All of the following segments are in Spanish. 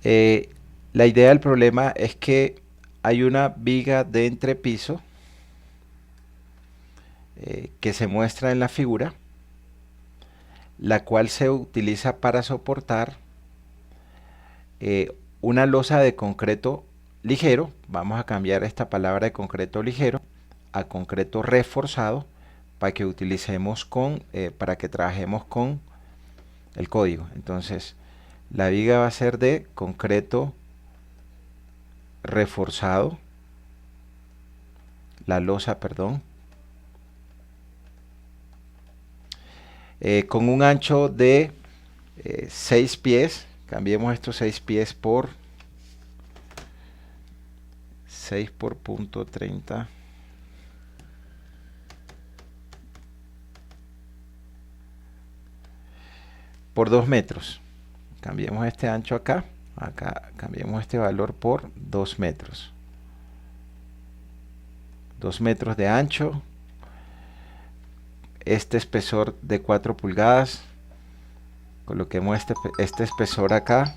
Eh, la idea del problema es que hay una viga de entrepiso que se muestra en la figura, la cual se utiliza para soportar una losa de concreto ligero. Vamos a cambiar esta palabra de concreto ligero a concreto reforzado para que utilicemos para que trabajemos con el código. Entonces, la viga va a ser de concreto reforzado, la losa, perdón, con un ancho de 6 pies. Cambiemos estos 6 pies por 6 por punto 30 por 2 metros. Cambiemos este ancho acá. Acá cambiemos este valor por 2 metros. 2 metros de ancho. Este espesor de 4 pulgadas. Coloquemos este espesor acá.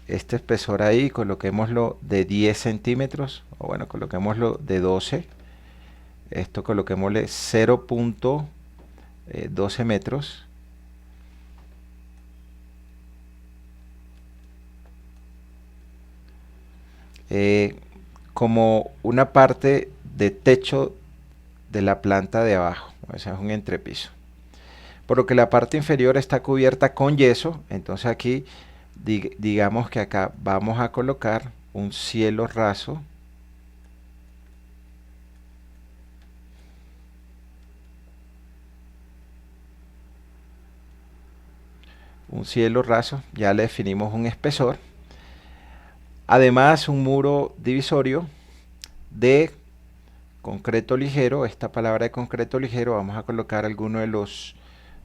Este espesor ahí, coloquémoslo de 10 centímetros. O bueno, coloquémoslo de 12. Esto coloquémosle 0.12 metros. Eh, como una parte de techo de la planta de abajo. O sea, es un entrepiso. Por lo que la parte inferior está cubierta con yeso. Entonces aquí, digamos que acá vamos a colocar un cielo raso. Un cielo raso, ya le definimos un espesor. Además, un muro divisorio de concreto ligero. Esta palabra de concreto ligero, vamos a colocar algunos de los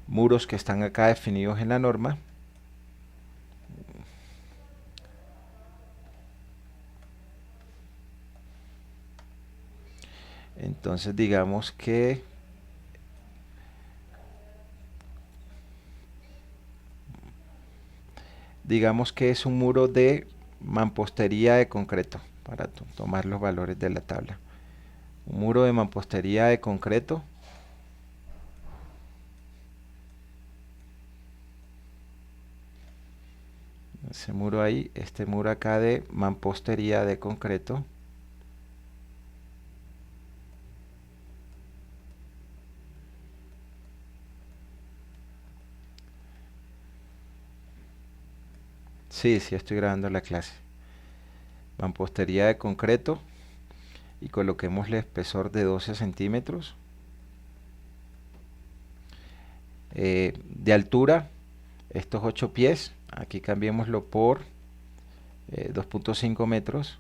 muros que están acá definidos en la norma. Entonces digamos que es un muro de mampostería de concreto, para tomar los valores de la tabla. Un muro de mampostería de concreto. Ese muro ahí, este muro acá de mampostería de concreto. Sí, sí, estoy grabando la clase. Mampostería de concreto. Y coloquémosle espesor de 12 centímetros. De altura, estos 8 pies. Aquí cambiémoslo por 2.5 metros.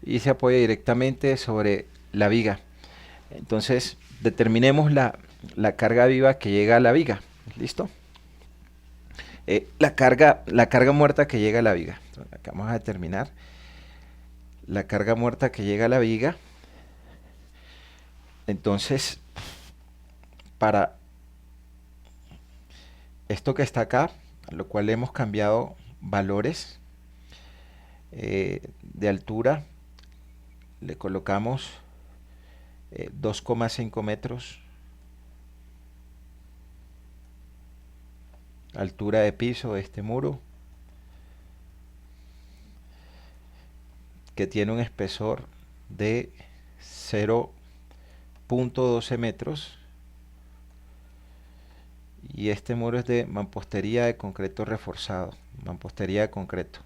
Y se apoya directamente sobre la viga. Entonces, determinemos la carga viva que llega a la viga. ¿Listo? La carga muerta que llega a la viga. Entonces, acá vamos a determinar la carga muerta que llega a la viga. Entonces, para esto que está acá, lo cual hemos cambiado valores de altura, le colocamos 2,5 metros. Altura de piso de este muro, que tiene un espesor de 0.12 metros. Y este muro es de mampostería de concreto reforzado. Mampostería de concreto.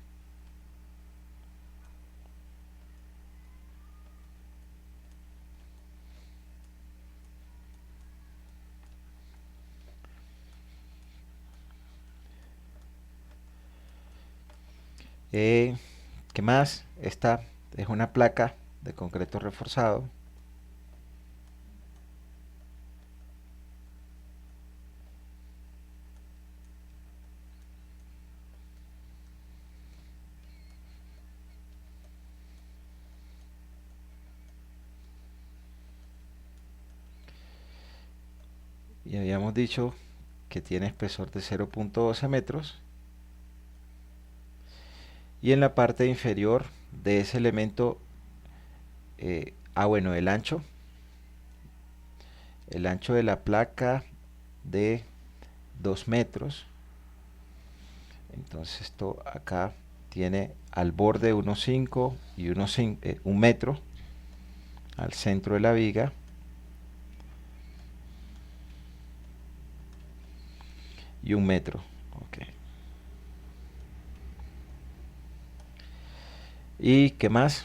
¿Qué más? Esta es una placa de concreto reforzado. y habíamos dicho que tiene espesor de 0.12 metros, y en la parte inferior de ese elemento, bueno, el ancho de la placa de 2 metros. Entonces esto acá tiene al borde 1,5 y 1 metro al centro de la viga, y 1 metro. Okay. ¿Y qué más?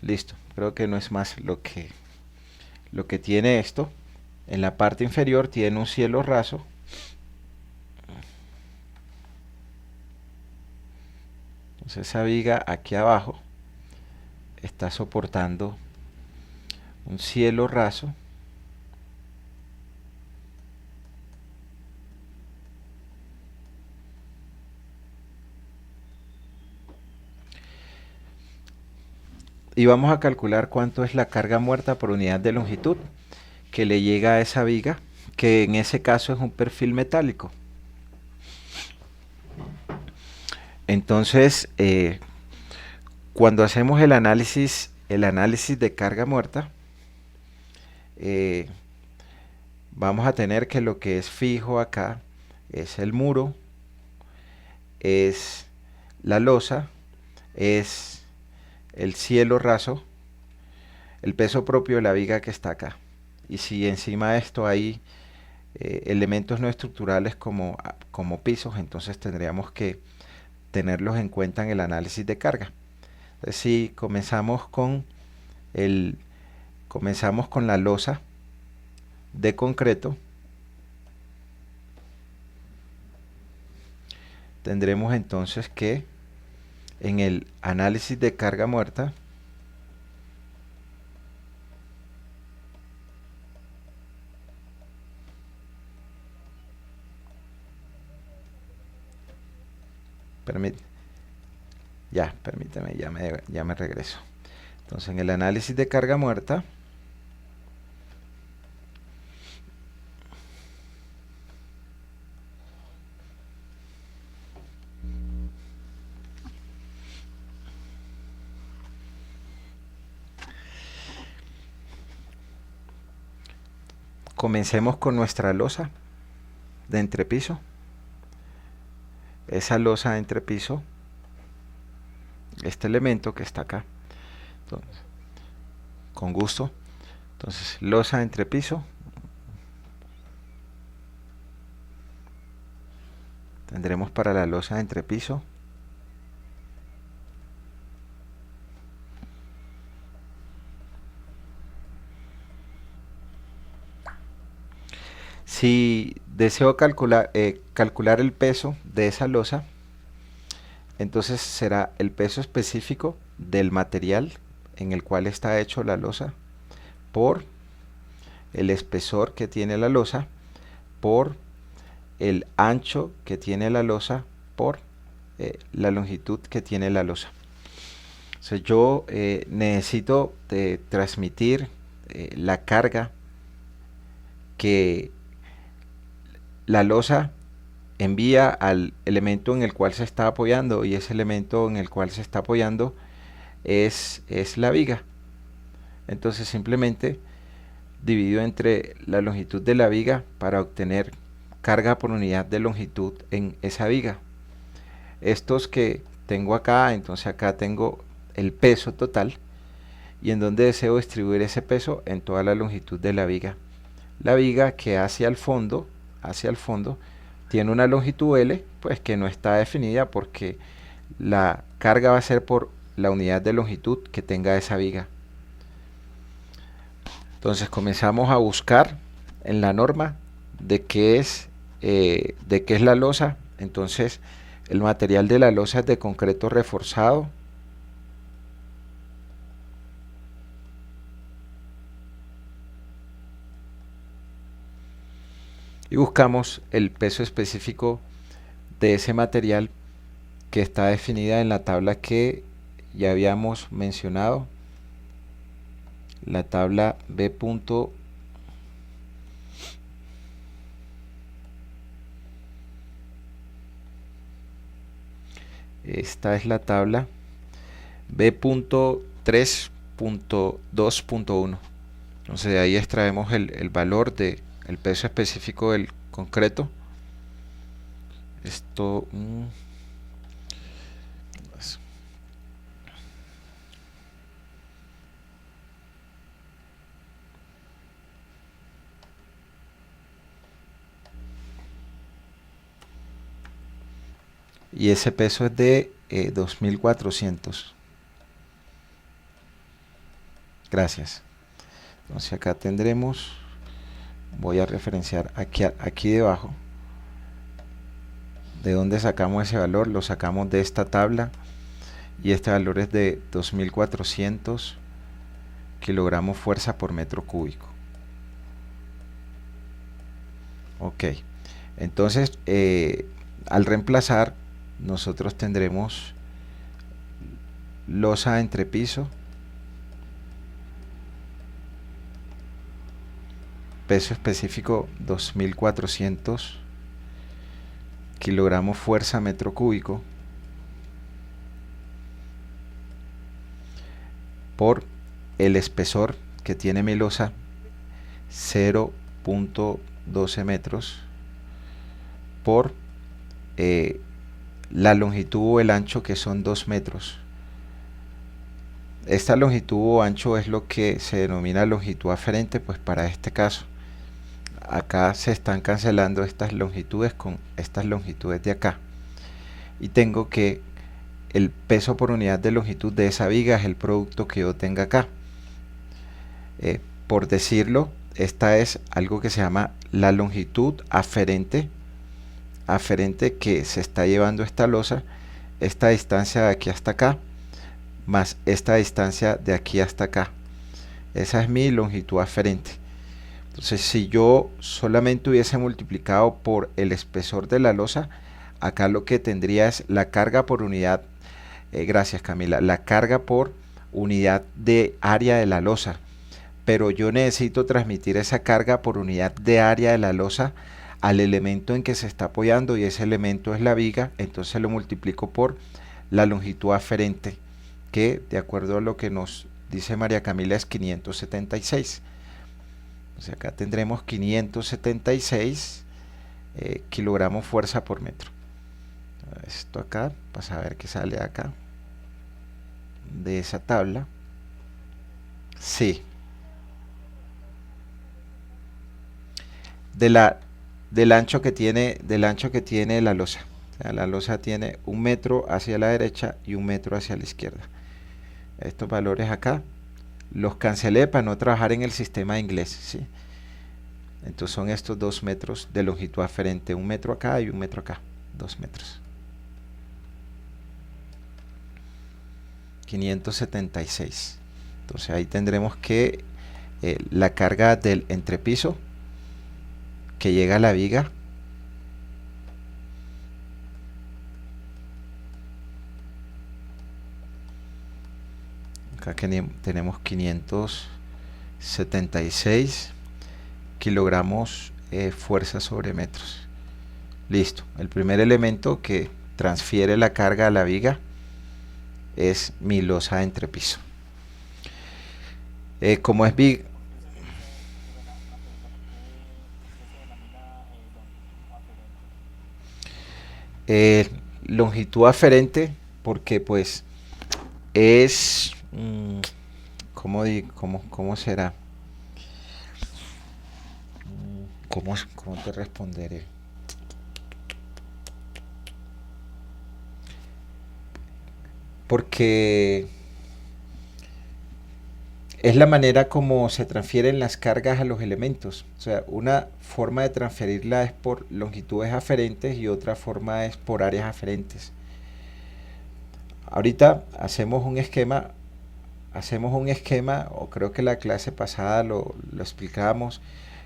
Listo. Creo que no es más lo que tiene esto. En la parte inferior tiene un cielo raso. Entonces esa viga aquí abajo está soportando un cielo raso. Y vamos a calcular cuánto es la carga muerta por unidad de longitud que le llega a esa viga, que en ese caso es un perfil metálico. Entonces, cuando hacemos el análisis de carga muerta, vamos a tener que lo que es fijo acá es el muro, es la losa, es el cielo raso, el peso propio de la viga que está acá. Y si encima de esto hay elementos no estructurales como pisos, entonces tendríamos que tenerlos en cuenta en el análisis de carga. Entonces, si comenzamos con la losa de concreto, tendremos entonces que en el análisis de carga muerta permíteme, ya me regreso. Entonces, en el análisis de carga muerta, comencemos con nuestra losa de entrepiso. Esa losa de entrepiso, este elemento que está acá. Entonces, con gusto. Entonces, losa de entrepiso. Tendremos para la losa de entrepiso si deseo calcular el peso de esa losa, entonces será el peso específico del material en el cual está hecho la losa por el espesor que tiene la losa por el ancho que tiene la losa por la longitud que tiene la losa. O sea, yo necesito transmitir la carga que la losa envía al elemento en el cual se está apoyando, y ese elemento en el cual se está apoyando es la viga. Entonces simplemente divido entre la longitud de la viga para obtener carga por unidad de longitud en esa viga. Estos que tengo acá, entonces acá tengo el peso total, y en donde deseo distribuir ese peso en toda la longitud de la viga. La viga que hacia el fondo tiene una longitud L, pues que no está definida porque la carga va a ser por la unidad de longitud que tenga esa viga. Entonces comenzamos a buscar en la norma de qué es la losa. Entonces el material de la losa es de concreto reforzado. Y buscamos el peso específico de ese material que está definida en la tabla que ya habíamos mencionado, la tabla B. Esta es la tabla B.3.2.1. Entonces de ahí extraemos el valor del peso específico del concreto. Esto y ese peso es de 2400. Gracias. Entonces acá tendremos, voy a referenciar aquí debajo, de dónde sacamos ese valor. Lo sacamos de esta tabla y este valor es de 2400 kilogramos fuerza por metro cúbico. Ok, entonces al reemplazar nosotros tendremos losa entrepiso, peso específico 2400 kilogramos fuerza metro cúbico por el espesor que tiene mi losa 0.12 metros por la longitud o el ancho, que son 2 metros. Esta longitud o ancho es lo que se denomina longitud aferente, pues para este caso acá se están cancelando estas longitudes con estas longitudes de acá, y tengo que el peso por unidad de longitud de esa viga es el producto que yo tenga acá. Por decirlo, esta es algo que se llama la longitud aferente que se está llevando esta losa, esta distancia de aquí hasta acá más esta distancia de aquí hasta acá. Esa es mi longitud aferente. Entonces, si yo solamente hubiese multiplicado por el espesor de la losa, acá lo que tendría es la carga por unidad, gracias Camila, la carga por unidad de área de la losa. Pero yo necesito transmitir esa carga por unidad de área de la losa al elemento en que se está apoyando, y ese elemento es la viga. Entonces lo multiplico por la longitud aferente, que de acuerdo a lo que nos dice María Camila es 576. O sea, acá tendremos 576 kilogramos fuerza por metro. Esto acá, para saber qué sale acá de esa tabla. Sí, del ancho que tiene la losa. O sea, la losa tiene 1 metro hacia la derecha y 1 metro hacia la izquierda. Estos valores acá los cancelé para no trabajar en el sistema de inglés, ¿sí? Entonces son estos 2 metros de longitud aferente, 1 metro acá y 1 metro acá, 2 metros. 576. Entonces ahí tendremos que la carga del entrepiso que llega a la viga acá tenemos 576 kilogramos fuerza sobre metros. Listo, el primer elemento que transfiere la carga a la viga es mi losa de entrepiso. Como es viga, longitud aferente, porque pues es ¿cómo será? ¿Cómo te responderé? Porque es la manera como se transfieren las cargas a los elementos. O sea, una forma de transferirla es por longitudes aferentes y otra forma es por áreas aferentes. Ahorita hacemos un esquema, o creo que la clase pasada lo explicábamos.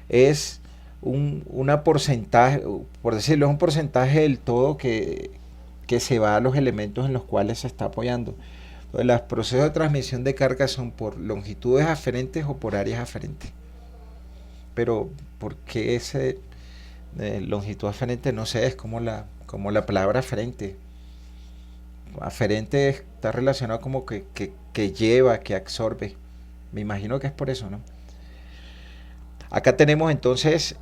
Es una porcentaje, por decirlo, es un porcentaje del todo que se va a los elementos en los cuales se está apoyando. Entonces, los procesos de transmisión de carga son por longitudes aferentes o por áreas aferentes. Pero, ¿por qué ese longitud aferente? No sé, es como la palabra aferente. Aferente está relacionado como que lleva, que absorbe. Me imagino que es por eso, ¿no? Acá tenemos entonces,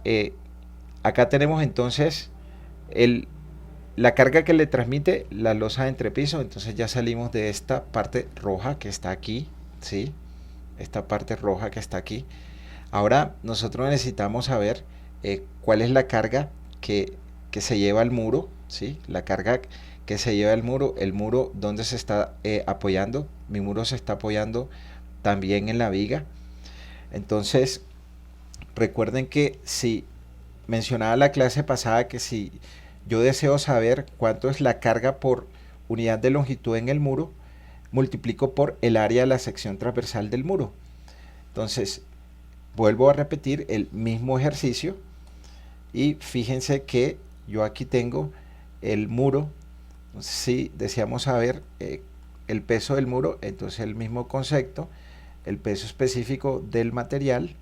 el, la carga que le transmite la losa de entrepiso. Entonces ya salimos de esta parte roja que está aquí, ¿sí? Esta parte roja que está aquí. Ahora nosotros necesitamos saber cuál es la carga que se lleva al muro, ¿sí? La carga que se lleva el muro donde se está apoyando. Mi muro se está apoyando también en la viga. Entonces, recuerden que si mencionaba la clase pasada que si yo deseo saber cuánto es la carga por unidad de longitud en el muro, multiplico por el área de la sección transversal del muro. Entonces, vuelvo a repetir el mismo ejercicio y fíjense que yo aquí tengo el muro. Si deseamos saber el peso del muro, entonces el mismo concepto, el peso específico del material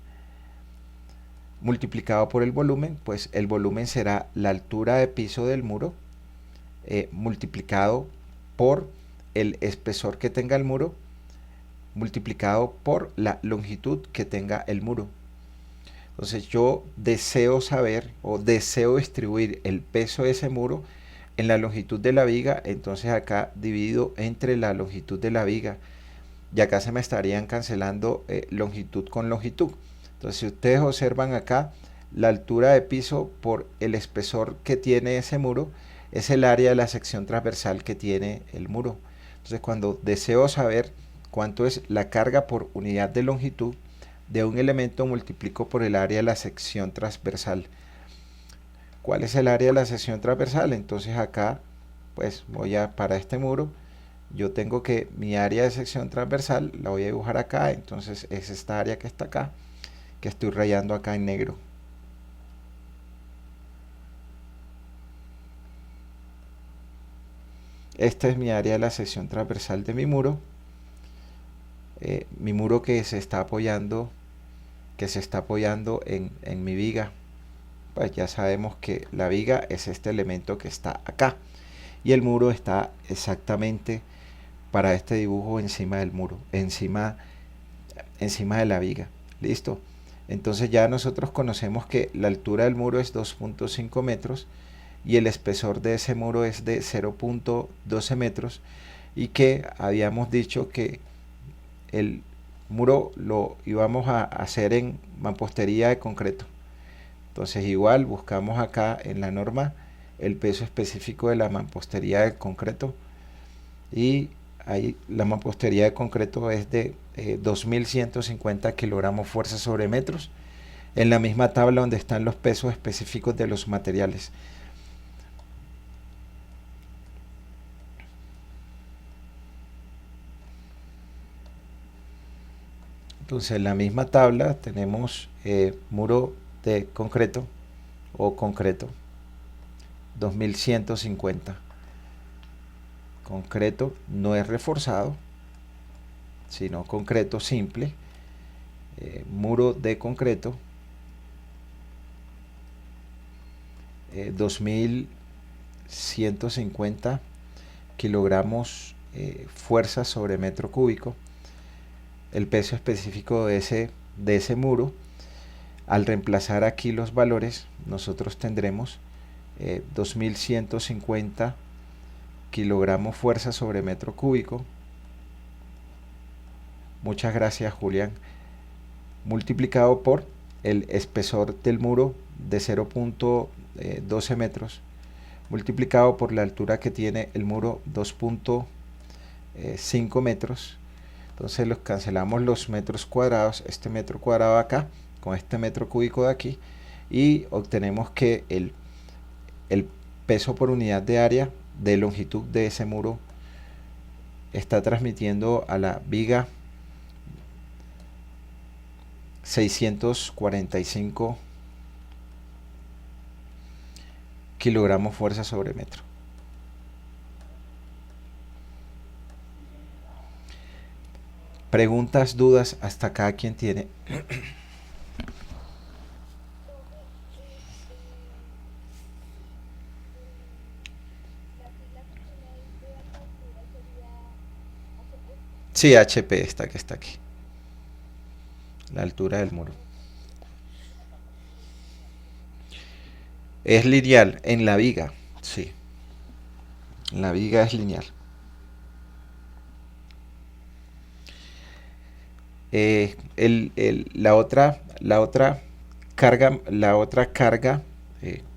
multiplicado por el volumen, pues el volumen será la altura de piso del muro multiplicado por el espesor que tenga el muro multiplicado por la longitud que tenga el muro. Entonces yo deseo saber o deseo distribuir el peso de ese muro en la longitud de la viga. Entonces acá divido entre la longitud de la viga y acá se me estarían cancelando longitud con longitud. Entonces si ustedes observan acá, la altura de piso por el espesor que tiene ese muro es el área de la sección transversal que tiene el muro. Entonces cuando deseo saber cuánto es la carga por unidad de longitud de un elemento, multiplico por el área de la sección transversal. ¿Cuál es el área de la sección transversal? Entonces acá, pues voy a, para este muro, yo tengo que mi área de sección transversal la voy a dibujar acá. Entonces es esta área que está acá, que estoy rayando acá en negro. Esta es mi área de la sección transversal de mi muro. Mi muro que se está apoyando en mi viga. Pues ya sabemos que la viga es este elemento que está acá y el muro está exactamente para este dibujo encima del muro, encima de la viga. Listo. Entonces ya nosotros conocemos que la altura del muro es 2.5 metros y el espesor de ese muro es de 0.12 metros y que habíamos dicho que el muro lo íbamos a hacer en mampostería de concreto. Entonces igual buscamos acá en la norma el peso específico de la mampostería de concreto y ahí la mampostería de concreto es de 2150 kilogramos fuerza sobre metros, en la misma tabla donde están los pesos específicos de los materiales. Entonces en la misma tabla tenemos muro de concreto o concreto 2150. Concreto no es reforzado, sino concreto simple. Muro de concreto 2150 kilogramos fuerza sobre metro cúbico. El peso específico de ese muro, al reemplazar aquí los valores, nosotros tendremos 2150 kilogramos fuerza sobre metro cúbico. Muchas gracias, Julián. Multiplicado por el espesor del muro de 0.12 metros, multiplicado por la altura que tiene el muro 2.5 metros. Entonces los cancelamos los metros cuadrados, este metro cuadrado acá con este metro cúbico de aquí, y obtenemos que el peso por unidad de área de longitud de ese muro está transmitiendo a la viga 645 kilogramos fuerza sobre metro. Preguntas, dudas, hasta acá quien tiene. Sí, HP está que está aquí. La altura del muro. Es lineal en la viga. Sí, la viga es lineal. La otra carga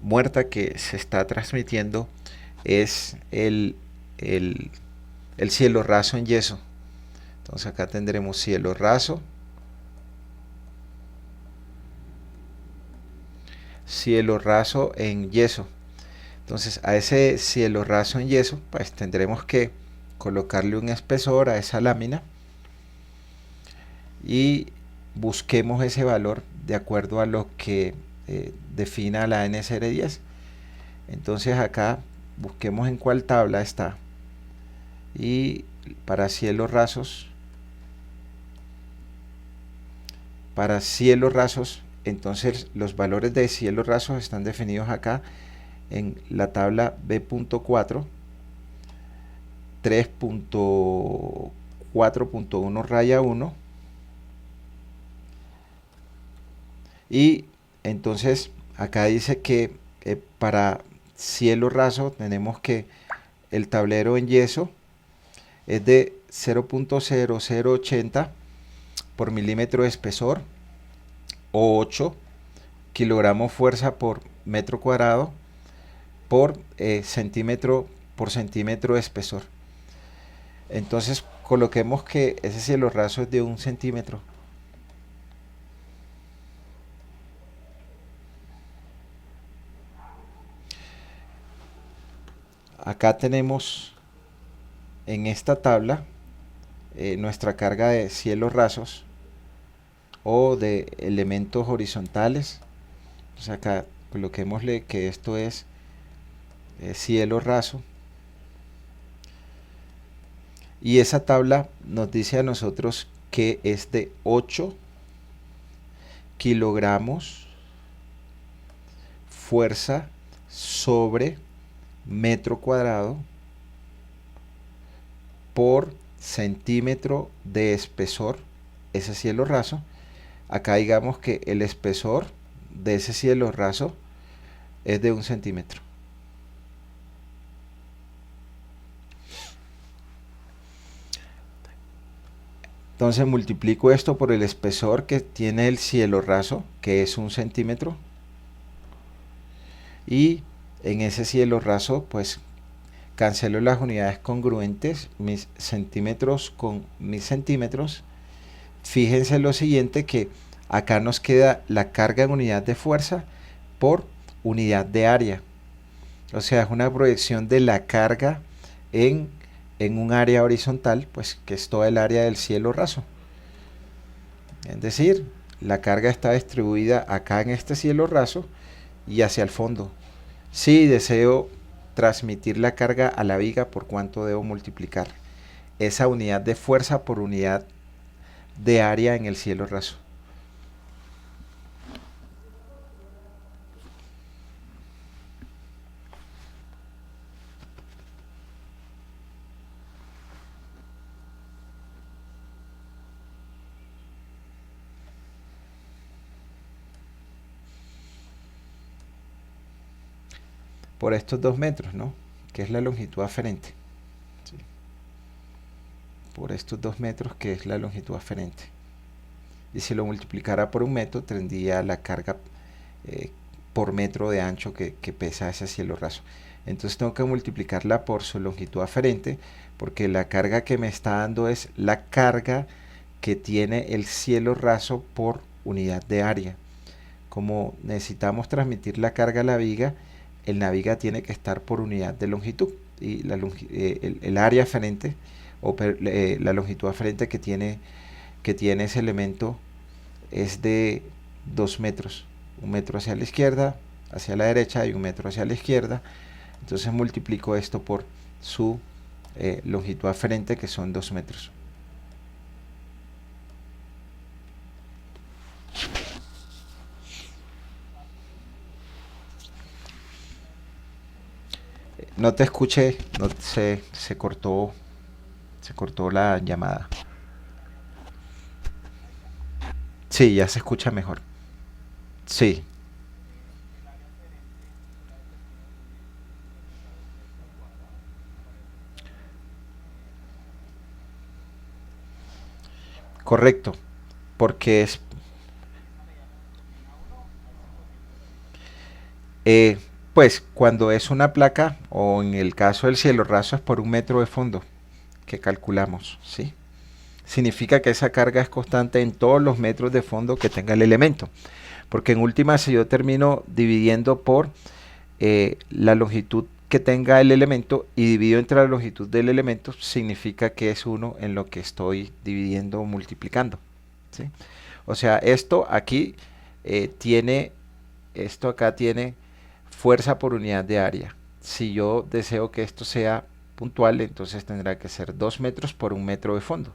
muerta que se está transmitiendo es el, el cielo raso en yeso. Entonces acá tendremos cielo raso en yeso. Entonces a ese cielo raso en yeso, pues tendremos que colocarle un espesor a esa lámina y busquemos ese valor de acuerdo a lo que defina la NSR10. Entonces acá busquemos en cuál tabla está y para cielos rasos, entonces los valores de cielos rasos están definidos acá en la tabla B.4, 3.4.1 raya 1. Y entonces acá dice que para cielo raso tenemos que el tablero en yeso es de 0.0080 por milímetro de espesor o 8 kilogramos fuerza por metro cuadrado por centímetro de espesor. Entonces coloquemos que ese cielo raso es de 1 centímetro. Acá tenemos en esta tabla nuestra carga de cielos rasos o de elementos horizontales. Entonces acá coloquémosle que esto es cielo raso. Y esa tabla nos dice a nosotros que es de 8 kilogramos fuerza sobre metro cuadrado por centímetro de espesor, ese cielo raso. Acá digamos que el espesor de ese cielo raso es de 1 centímetro. Entonces multiplico esto por el espesor que tiene el cielo raso, que es 1 centímetro. Y en ese cielo raso, pues cancelo las unidades congruentes, mis centímetros con mis centímetros. Fíjense lo siguiente, que acá nos queda la carga en unidad de fuerza por unidad de área. O sea, es una proyección de la carga en un área horizontal, pues que es toda el área del cielo raso. Es decir, la carga está distribuida acá en este cielo raso y hacia el fondo. Si deseo transmitir la carga a la viga, ¿por cuánto debo multiplicar esa unidad de fuerza por unidad de área en el cielo raso? Por estos 2 metros, ¿no? Que es la longitud aferente. ¿Sí? Por estos 2 metros, que es la longitud aferente. Y si lo multiplicara por 1 metro, tendría la carga por metro de ancho que pesa ese cielo raso. Entonces tengo que multiplicarla por su longitud aferente, porque la carga que me está dando es la carga que tiene el cielo raso por unidad de área. Como necesitamos transmitir la carga a la viga, la viga tiene que estar por unidad de longitud. Y el área aferente, o la longitud aferente que tiene ese elemento es de 2 metros. 1 metro hacia la izquierda, hacia la derecha, y 1 metro hacia la izquierda. Entonces multiplico esto por su longitud aferente, que son 2 metros. No te escuché, no se cortó la llamada. Sí, ya se escucha mejor. Sí, correcto. Porque es, eh, pues, cuando es una placa, o en el caso del cielo raso, es por un metro de fondo que calculamos, ¿sí? Significa que esa carga es constante en todos los metros de fondo que tenga el elemento. Porque en última, si yo termino dividiendo por la longitud que tenga el elemento y divido entre la longitud del elemento, significa que es uno en lo que estoy dividiendo o multiplicando, ¿sí? O sea, tiene, esto acá tiene fuerza por unidad de área. Si yo deseo que esto sea puntual, entonces tendrá que ser 2 metros por un metro de fondo.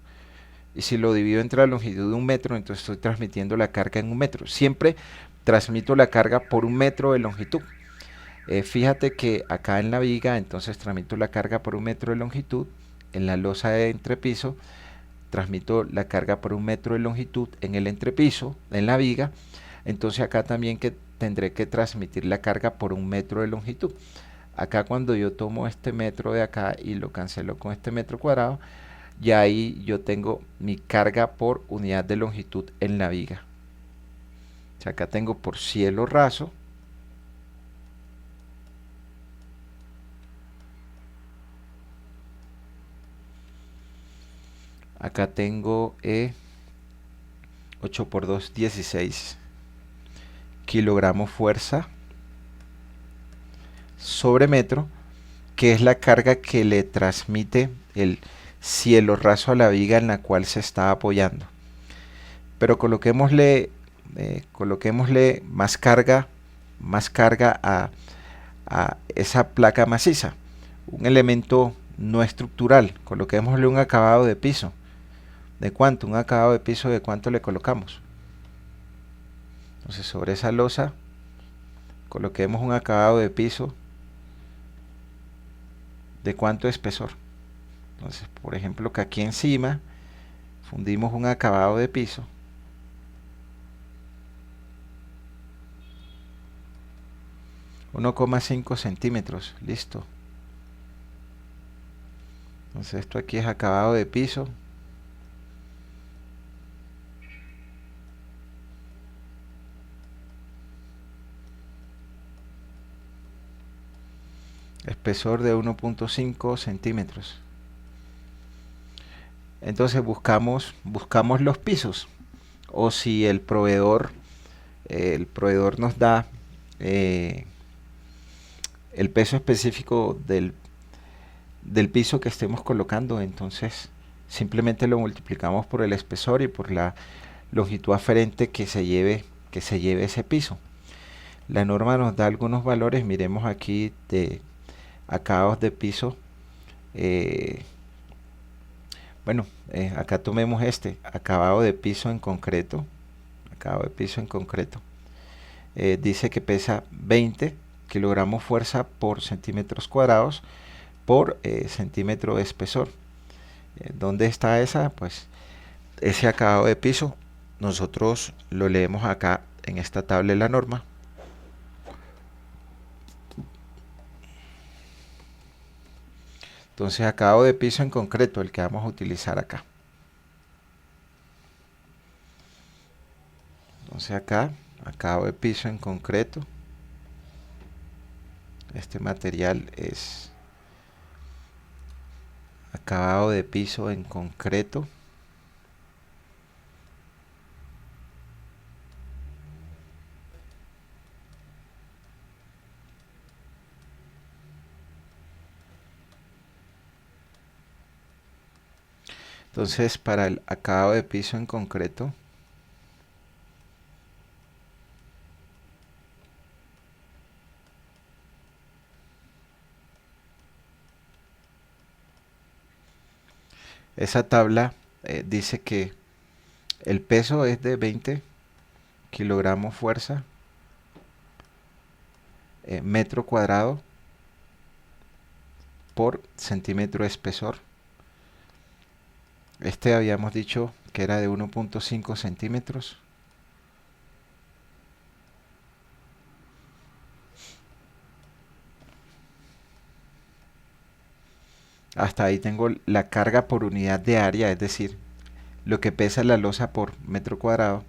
Y si lo divido entre la longitud de un metro, entonces estoy transmitiendo la carga en un metro. Siempre transmito la carga por un metro de longitud. Fíjate que acá en la viga, entonces transmito la carga por un metro de longitud. En la losa de entrepiso, transmito la carga por un metro de longitud en el entrepiso, en la viga. Entonces acá también que tendré que transmitir la carga por un metro de longitud. Acá cuando yo tomo este metro de acá y lo cancelo con este metro cuadrado, ya ahí yo tengo mi carga por unidad de longitud en la viga. O sea, acá tengo por cielo raso. Acá tengo 8 por 2, 16 kilogramos fuerza sobre metro, que es la carga que le transmite el cielo raso a la viga en la cual se está apoyando. Pero coloquémosle más carga a esa placa maciza. Un elemento no estructural, coloquémosle un acabado de piso. ¿De cuánto? Un acabado de piso, ¿de cuánto le colocamos? Entonces sobre esa losa coloquemos un acabado de piso. ¿De cuánto espesor? Entonces, por ejemplo, que aquí encima fundimos un acabado de piso. $1,5 centímetros, listo. Entonces esto aquí es acabado de piso. Espesor de 1,5 centímetros. Entonces buscamos los pisos. O si el proveedor nos da eh, el peso específico del piso que estemos colocando, entonces simplemente lo multiplicamos por el espesor y por la longitud aferente que se lleve ese piso. La norma nos da algunos valores, miremos aquí de acabados de piso. eh, bueno, acá tomemos este acabado de piso en concreto. Acabado de piso en concreto. Dice que pesa 20 kilogramos fuerza por centímetros cuadrados por centímetro de espesor. ¿Dónde está esa? Pues ese acabado de piso nosotros lo leemos acá en esta tabla de la norma. Entonces acabado de piso en concreto, el que vamos a utilizar acá. Entonces acá, acabado de piso en concreto. Este material es acabado de piso en concreto. Entonces para el acabado de piso en concreto, esa tabla dice que el peso es de 20 kilogramos fuerza metro cuadrado por centímetro de espesor. Este habíamos dicho que era de 1,5 centímetros. Hasta ahí tengo la carga por unidad de área, es decir, lo que pesa la losa por metro cuadrado.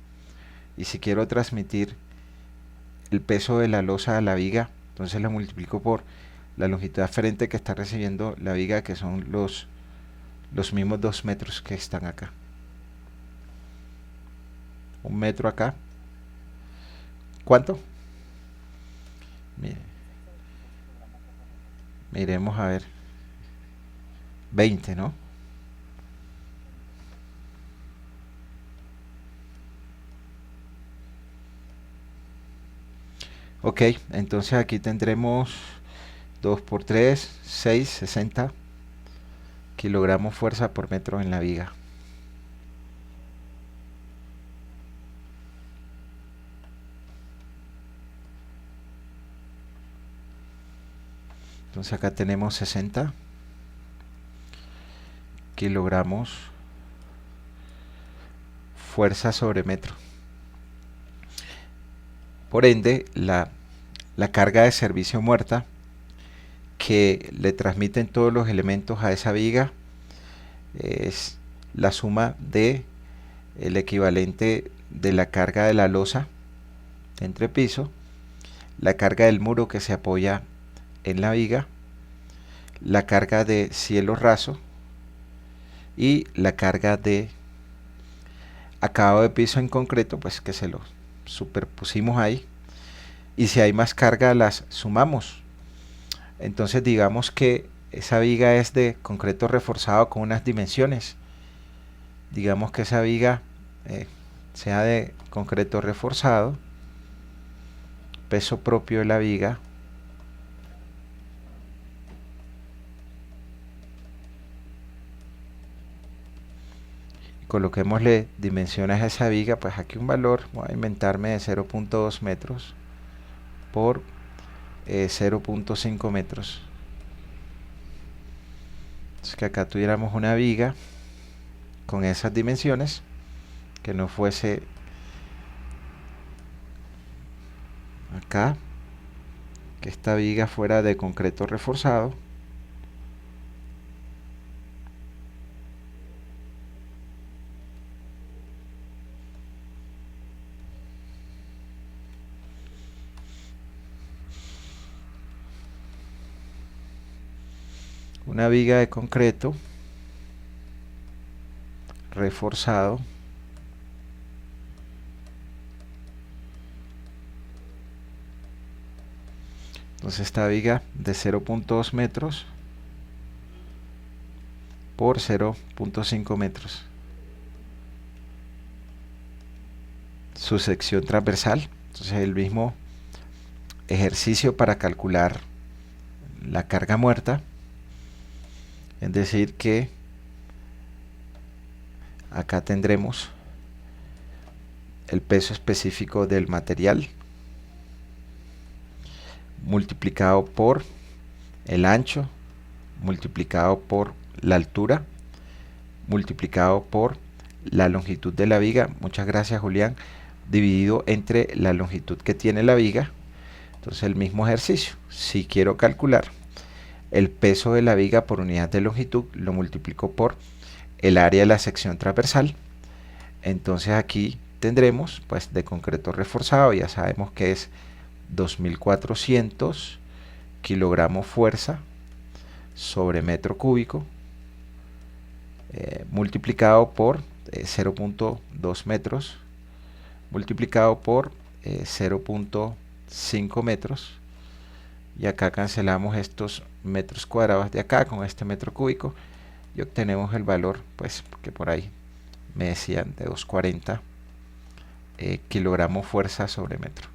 Y si quiero transmitir el peso de la losa a la viga, entonces lo multiplico por la longitud aferente que está recibiendo la viga, que son los mismos 2 metros que están acá. 1 metro acá. ¿Cuánto? Mire, miremos a ver. 20, ¿no? Ok, entonces aquí tendremos 2 por 3, 6, 60 kilogramos fuerza por metro en la viga. Entonces acá tenemos 60 kilogramos fuerza sobre metro. Por ende, la carga de servicio muerta que le transmiten todos los elementos a esa viga es la suma de el equivalente de la carga de la losa de entrepiso, la carga del muro que se apoya en la viga, la carga de cielo raso y la carga de acabado de piso en concreto, pues que se lo superpusimos ahí. Y si hay más carga, las sumamos. Entonces digamos que esa viga es de concreto reforzado con unas dimensiones. Digamos que esa viga sea de concreto reforzado, peso propio de la viga, coloquémosle dimensiones a esa viga, pues aquí un valor, voy a inventarme de 0.2 metros por 0.5 metros. Entonces que acá tuviéramos una viga con esas dimensiones, que no fuese acá, que esta viga fuera de concreto reforzado. Una viga de concreto reforzado entonces esta viga de 0.2 metros por 0.5 metros, su sección transversal. Entonces el mismo ejercicio para calcular la carga muerta, es decir que acá tendremos el peso específico del material multiplicado por el ancho, multiplicado por la altura, multiplicado por la longitud de la viga. Muchas gracias, Julián. Dividido entre la longitud que tiene la viga. Entonces el mismo ejercicio. Si quiero calcular el peso de la viga por unidad de longitud, lo multiplico por el área de la sección transversal. Entonces aquí tendremos, pues, de concreto reforzado, ya sabemos que es 2400 kilogramos fuerza sobre metro cúbico, multiplicado por 0.2 metros, multiplicado por 0.5 metros, y acá cancelamos estos metros cuadrados de acá con este metro cúbico y obtenemos el valor, pues, que por ahí me decían, de 240 kilogramos fuerza sobre metro.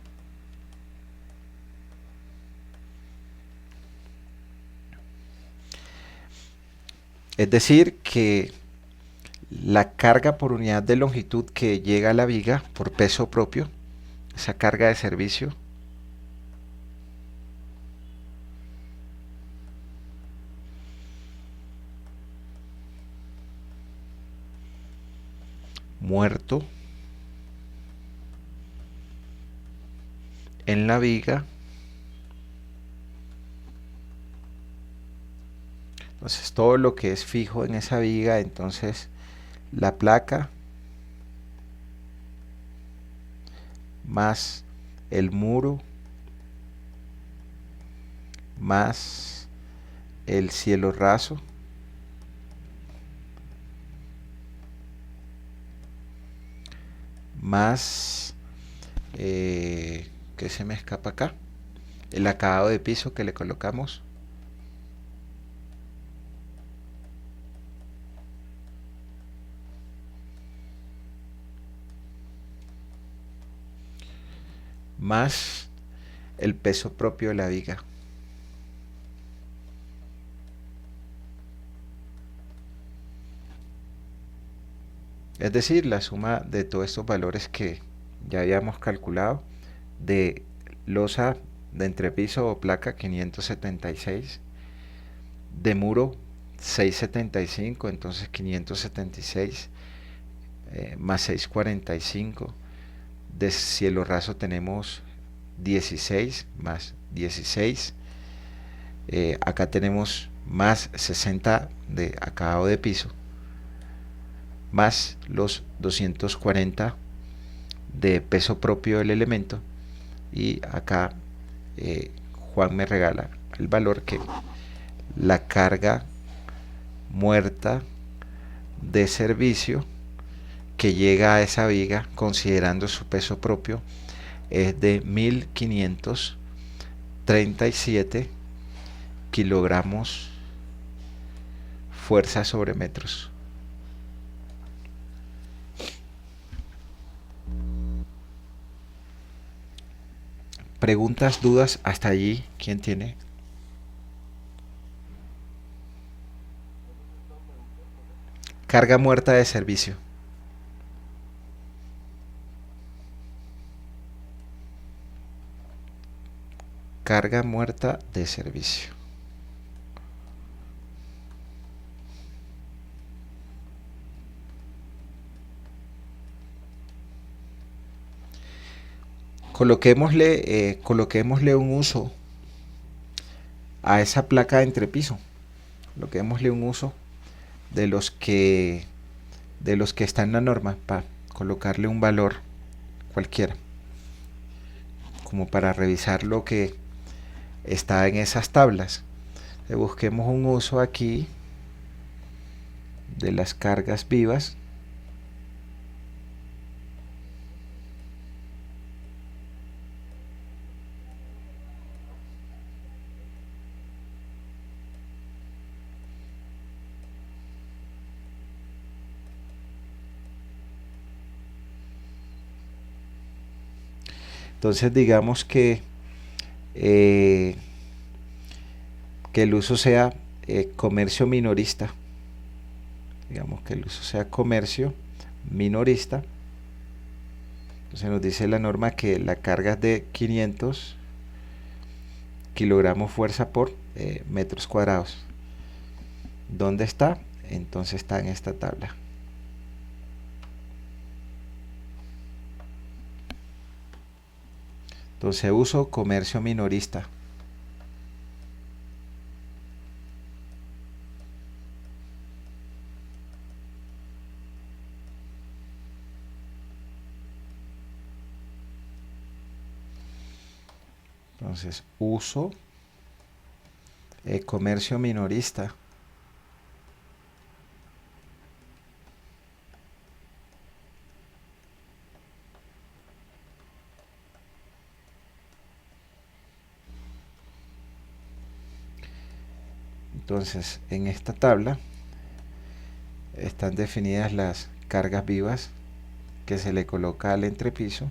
Es decir que la carga por unidad de longitud que llega a la viga por peso propio, esa carga de servicio, muerto en la viga. Entonces todo lo que es fijo en esa viga, entonces la placa más el muro más el cielo raso más que se me escapa acá, el acabado de piso que le colocamos, más el peso propio de la viga. Es decir, la suma de todos estos valores que ya habíamos calculado, de losa de entrepiso o placa 576, de muro 675, entonces 576 más 645, de cielo raso tenemos 16 más 16, acá tenemos más 60 de acabado de piso, más los 240 de peso propio del elemento, y acá Juan me regala el valor que la carga muerta de servicio que llega a esa viga considerando su peso propio es de 1537 kilogramos fuerza sobre metros. Preguntas, dudas hasta allí. ¿Quién tiene? Carga muerta de servicio. Carga muerta de servicio. Coloquémosle un uso a esa placa de entrepiso. Coloquémosle un uso de los que está en la norma, para colocarle un valor cualquiera, como para revisar lo que está en esas tablas. Busquemos un uso aquí de las cargas vivas. Entonces digamos eh, que el uso sea comercio minorista. Digamos que el uso sea comercio minorista. Entonces nos dice la norma que la carga es de 500 kilogramos fuerza por metros cuadrados. ¿Dónde está? Entonces está en esta tabla. Entonces uso comercio minorista. Entonces uso comercio minorista. Entonces en esta tabla están definidas las cargas vivas que se le coloca al entrepiso.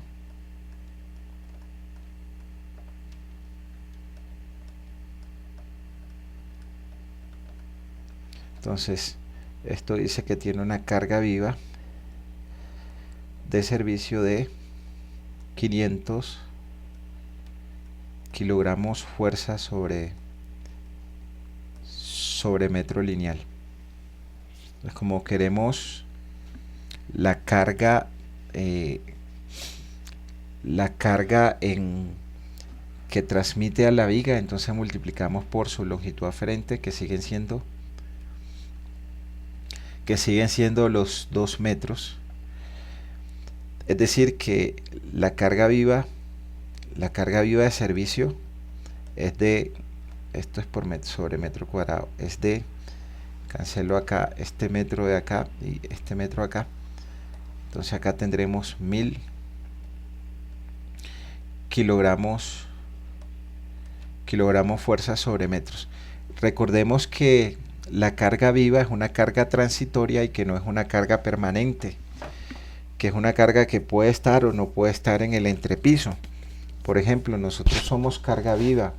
Entonces esto dice que tiene una carga viva de servicio de 500 kilogramos fuerza sobre metro lineal. Entonces, como queremos la carga en que transmite a la viga, entonces multiplicamos por su longitud aferente, que siguen siendo que siguen siendo los 2 metros. Es decir, que la carga viva de servicio es de, esto es por metro, sobre metro cuadrado, es de, cancelo acá este metro de acá y este metro acá. Entonces acá tendremos 1000 kilogramos fuerza sobre metros. Recordemos que la carga viva es una carga transitoria y que no es una carga permanente, que es una carga que puede estar o no puede estar en el entrepiso. Por ejemplo, nosotros somos carga viva,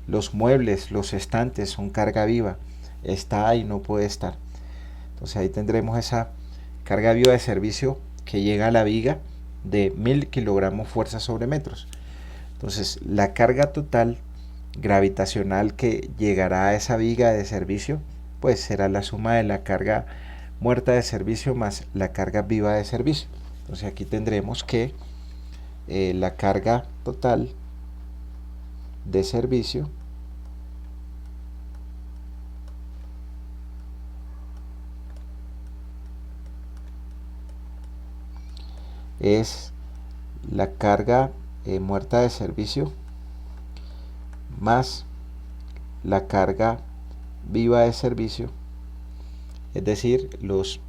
los muebles, los estantes son carga viva, está ahí, no puede estar. Entonces ahí tendremos esa carga viva de servicio que llega a la viga de 1000 kilogramos fuerza sobre metros. Entonces la carga total gravitacional que llegará a esa viga de servicio, pues será la suma de la carga muerta de servicio más la carga viva de servicio. Entonces aquí tendremos que la carga total de servicio es la carga muerta de servicio más la carga viva de servicio, es decir, los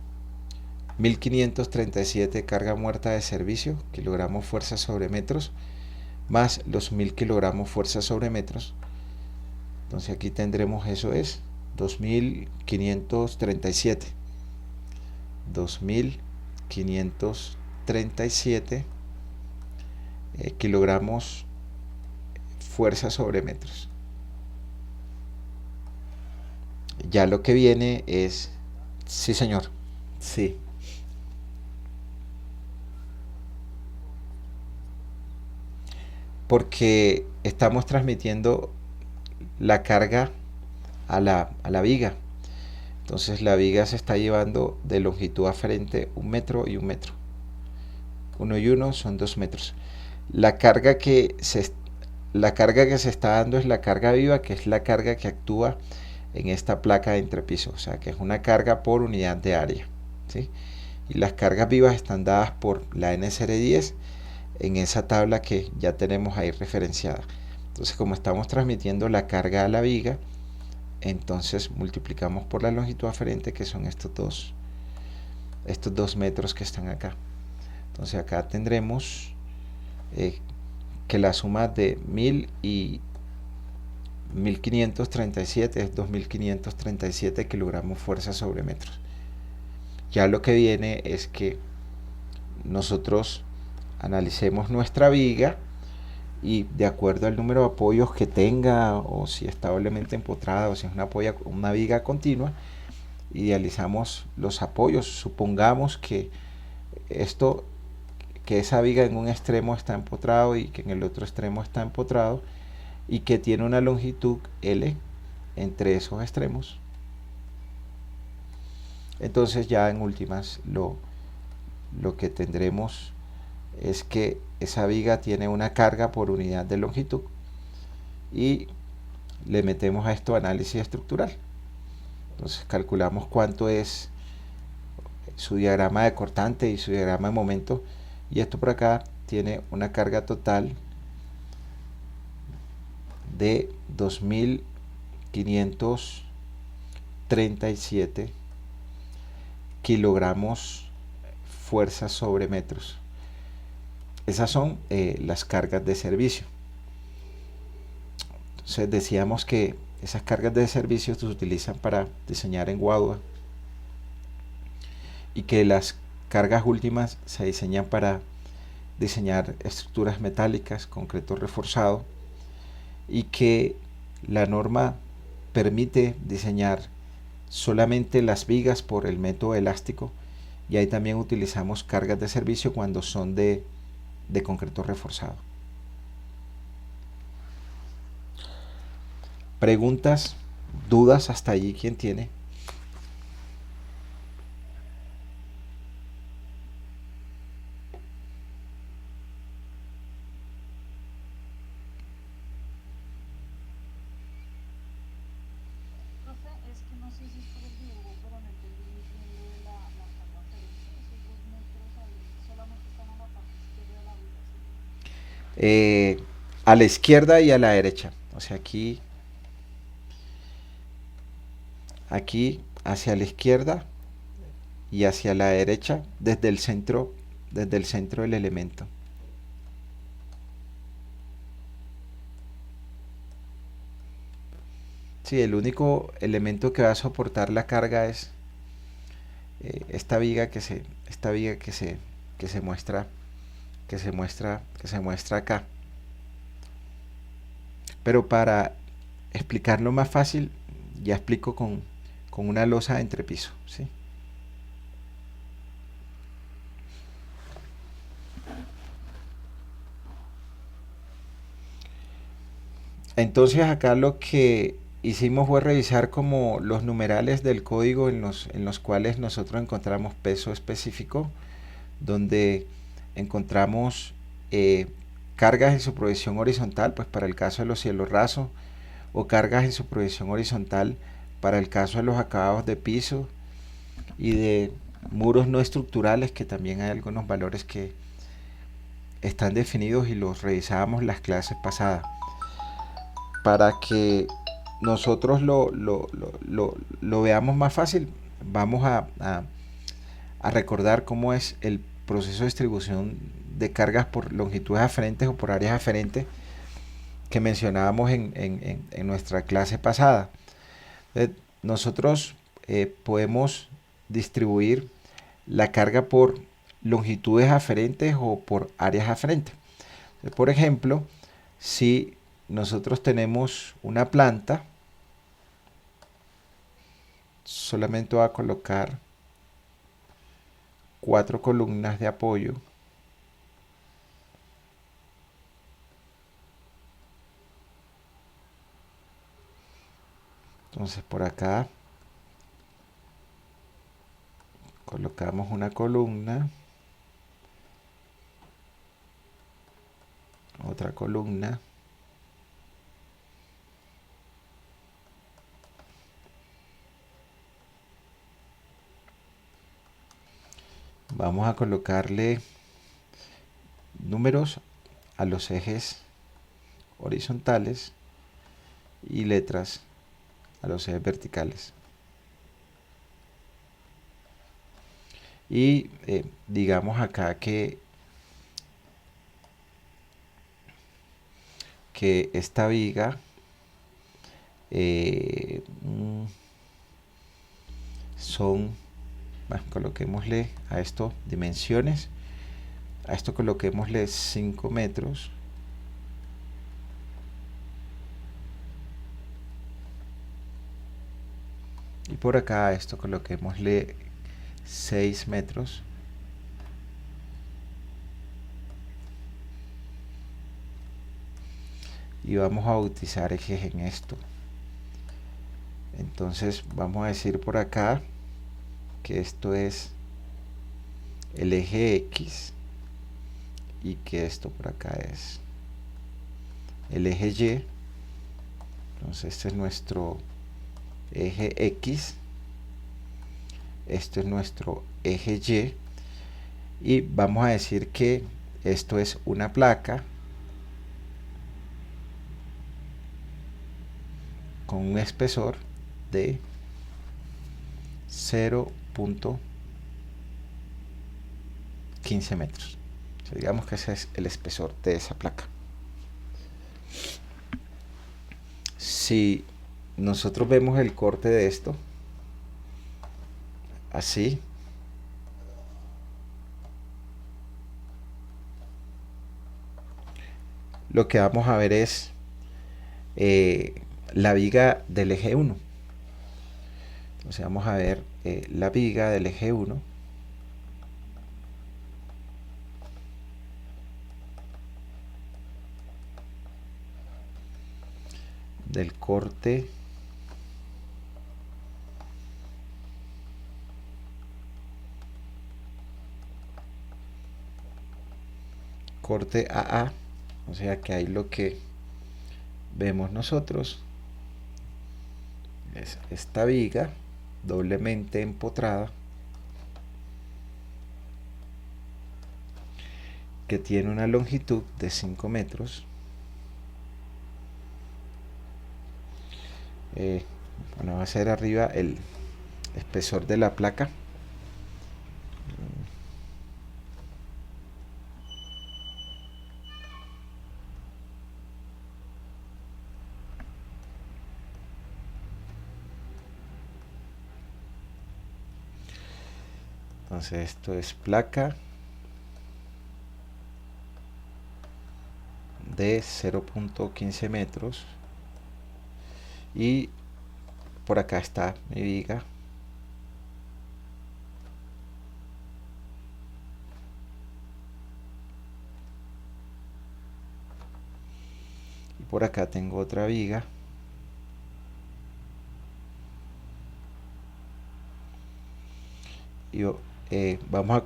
1537 carga muerta de servicio, kilogramos fuerza sobre metros, más los 1000 kilogramos fuerza sobre metros. Entonces aquí tendremos, eso es 2537 kilogramos fuerza sobre metros. Ya lo que viene es, sí señor, sí, porque estamos transmitiendo la carga a la viga. Entonces la viga se está llevando de longitud aferente 1 metro y 1 metro. 1 y 1 son 2 metros. La carga que se está dando es la carga viva, que es la carga que actúa en esta placa de entrepiso, o sea que es una carga por unidad de área, ¿sí? Y las cargas vivas están dadas por la NSR10 en esa tabla que ya tenemos ahí referenciada. Entonces, como estamos transmitiendo la carga a la viga, entonces multiplicamos por la longitud aferente, que son estos dos metros que están acá. Entonces acá tendremos que la suma de 1000 y 1537 es 2537 kilogramos fuerza sobre metros. Ya lo que viene es que nosotros analicemos nuestra viga y de acuerdo al número de apoyos que tenga, o si está doblemente empotrada, o si es una viga continua, idealizamos los apoyos. Supongamos que esa viga en un extremo está empotrado y que en el otro extremo está empotrado, y que tiene una longitud L entre esos extremos. Entonces ya en últimas lo que tendremos es que esa viga tiene una carga por unidad de longitud y le metemos a esto análisis estructural. Entonces calculamos cuánto es su diagrama de cortante y su diagrama de momento, y esto por acá tiene una carga total de 2537 kilogramos fuerza sobre metros. Esas son las cargas de servicio. Entonces decíamos que esas cargas de servicio se utilizan para diseñar en guadua y que las cargas últimas se diseñan para diseñar estructuras metálicas, concreto reforzado, y que la norma permite diseñar solamente las vigas por el método elástico, y ahí también utilizamos cargas de servicio cuando son de concreto reforzado. ¿Preguntas? ¿Dudas hasta allí? ¿Quién tiene? eh, a la izquierda y a la derecha. O sea, aquí hacia la izquierda y hacia la derecha desde el centro del elemento. Sí, el único elemento que va a soportar la carga es esta viga que se muestra, que se muestra acá. Pero para explicarlo más fácil, ya explico con una losa de entrepiso, ¿sí? Entonces acá lo que hicimos fue revisar como los numerales del código en los cuales nosotros encontramos peso específico, donde encontramos cargas en su proyección horizontal, pues para el caso de los cielos rasos, o cargas en su proyección horizontal para el caso de los acabados de piso y de muros no estructurales, que también hay algunos valores que están definidos y los revisábamos las clases pasadas. Para que nosotros lo veamos más fácil, vamos a recordar cómo es el proceso de distribución de cargas por longitudes aferentes o por áreas aferentes que mencionábamos en nuestra clase pasada. Nosotros podemos distribuir la carga por longitudes aferentes o por áreas aferentes. Por ejemplo, si nosotros tenemos una planta, solamente voy a colocar 4 columnas de apoyo. Entonces por acá colocamos una columna, otra columna, vamos a colocarle números a los ejes horizontales y letras a los ejes verticales. Y digamos acá que esta viga son, bueno, coloquémosle a esto dimensiones, a esto coloquémosle 5 metros. Y por acá a esto coloquémosle 6 metros. Y vamos a bautizar ejes en esto. Entonces vamos a decir por acá que esto es el eje X y que esto por acá es el eje Y. Entonces este es nuestro eje X, esto es nuestro eje Y, y vamos a decir que esto es una placa con un espesor de 0.15 metros. O sea, digamos que ese es el espesor de esa placa. Si nosotros vemos el corte de esto, así, lo que vamos a ver es la viga del eje 1. Entonces vamos a ver la viga del eje 1. Del corte AA, o sea que ahí lo que vemos nosotros es esta viga doblemente empotrada que tiene una longitud de 5 metros. Bueno, va a ser arriba el espesor de la placa. Entonces esto es placa de 0.15 metros y por acá está mi viga. Y por acá tengo otra viga. Y vamos a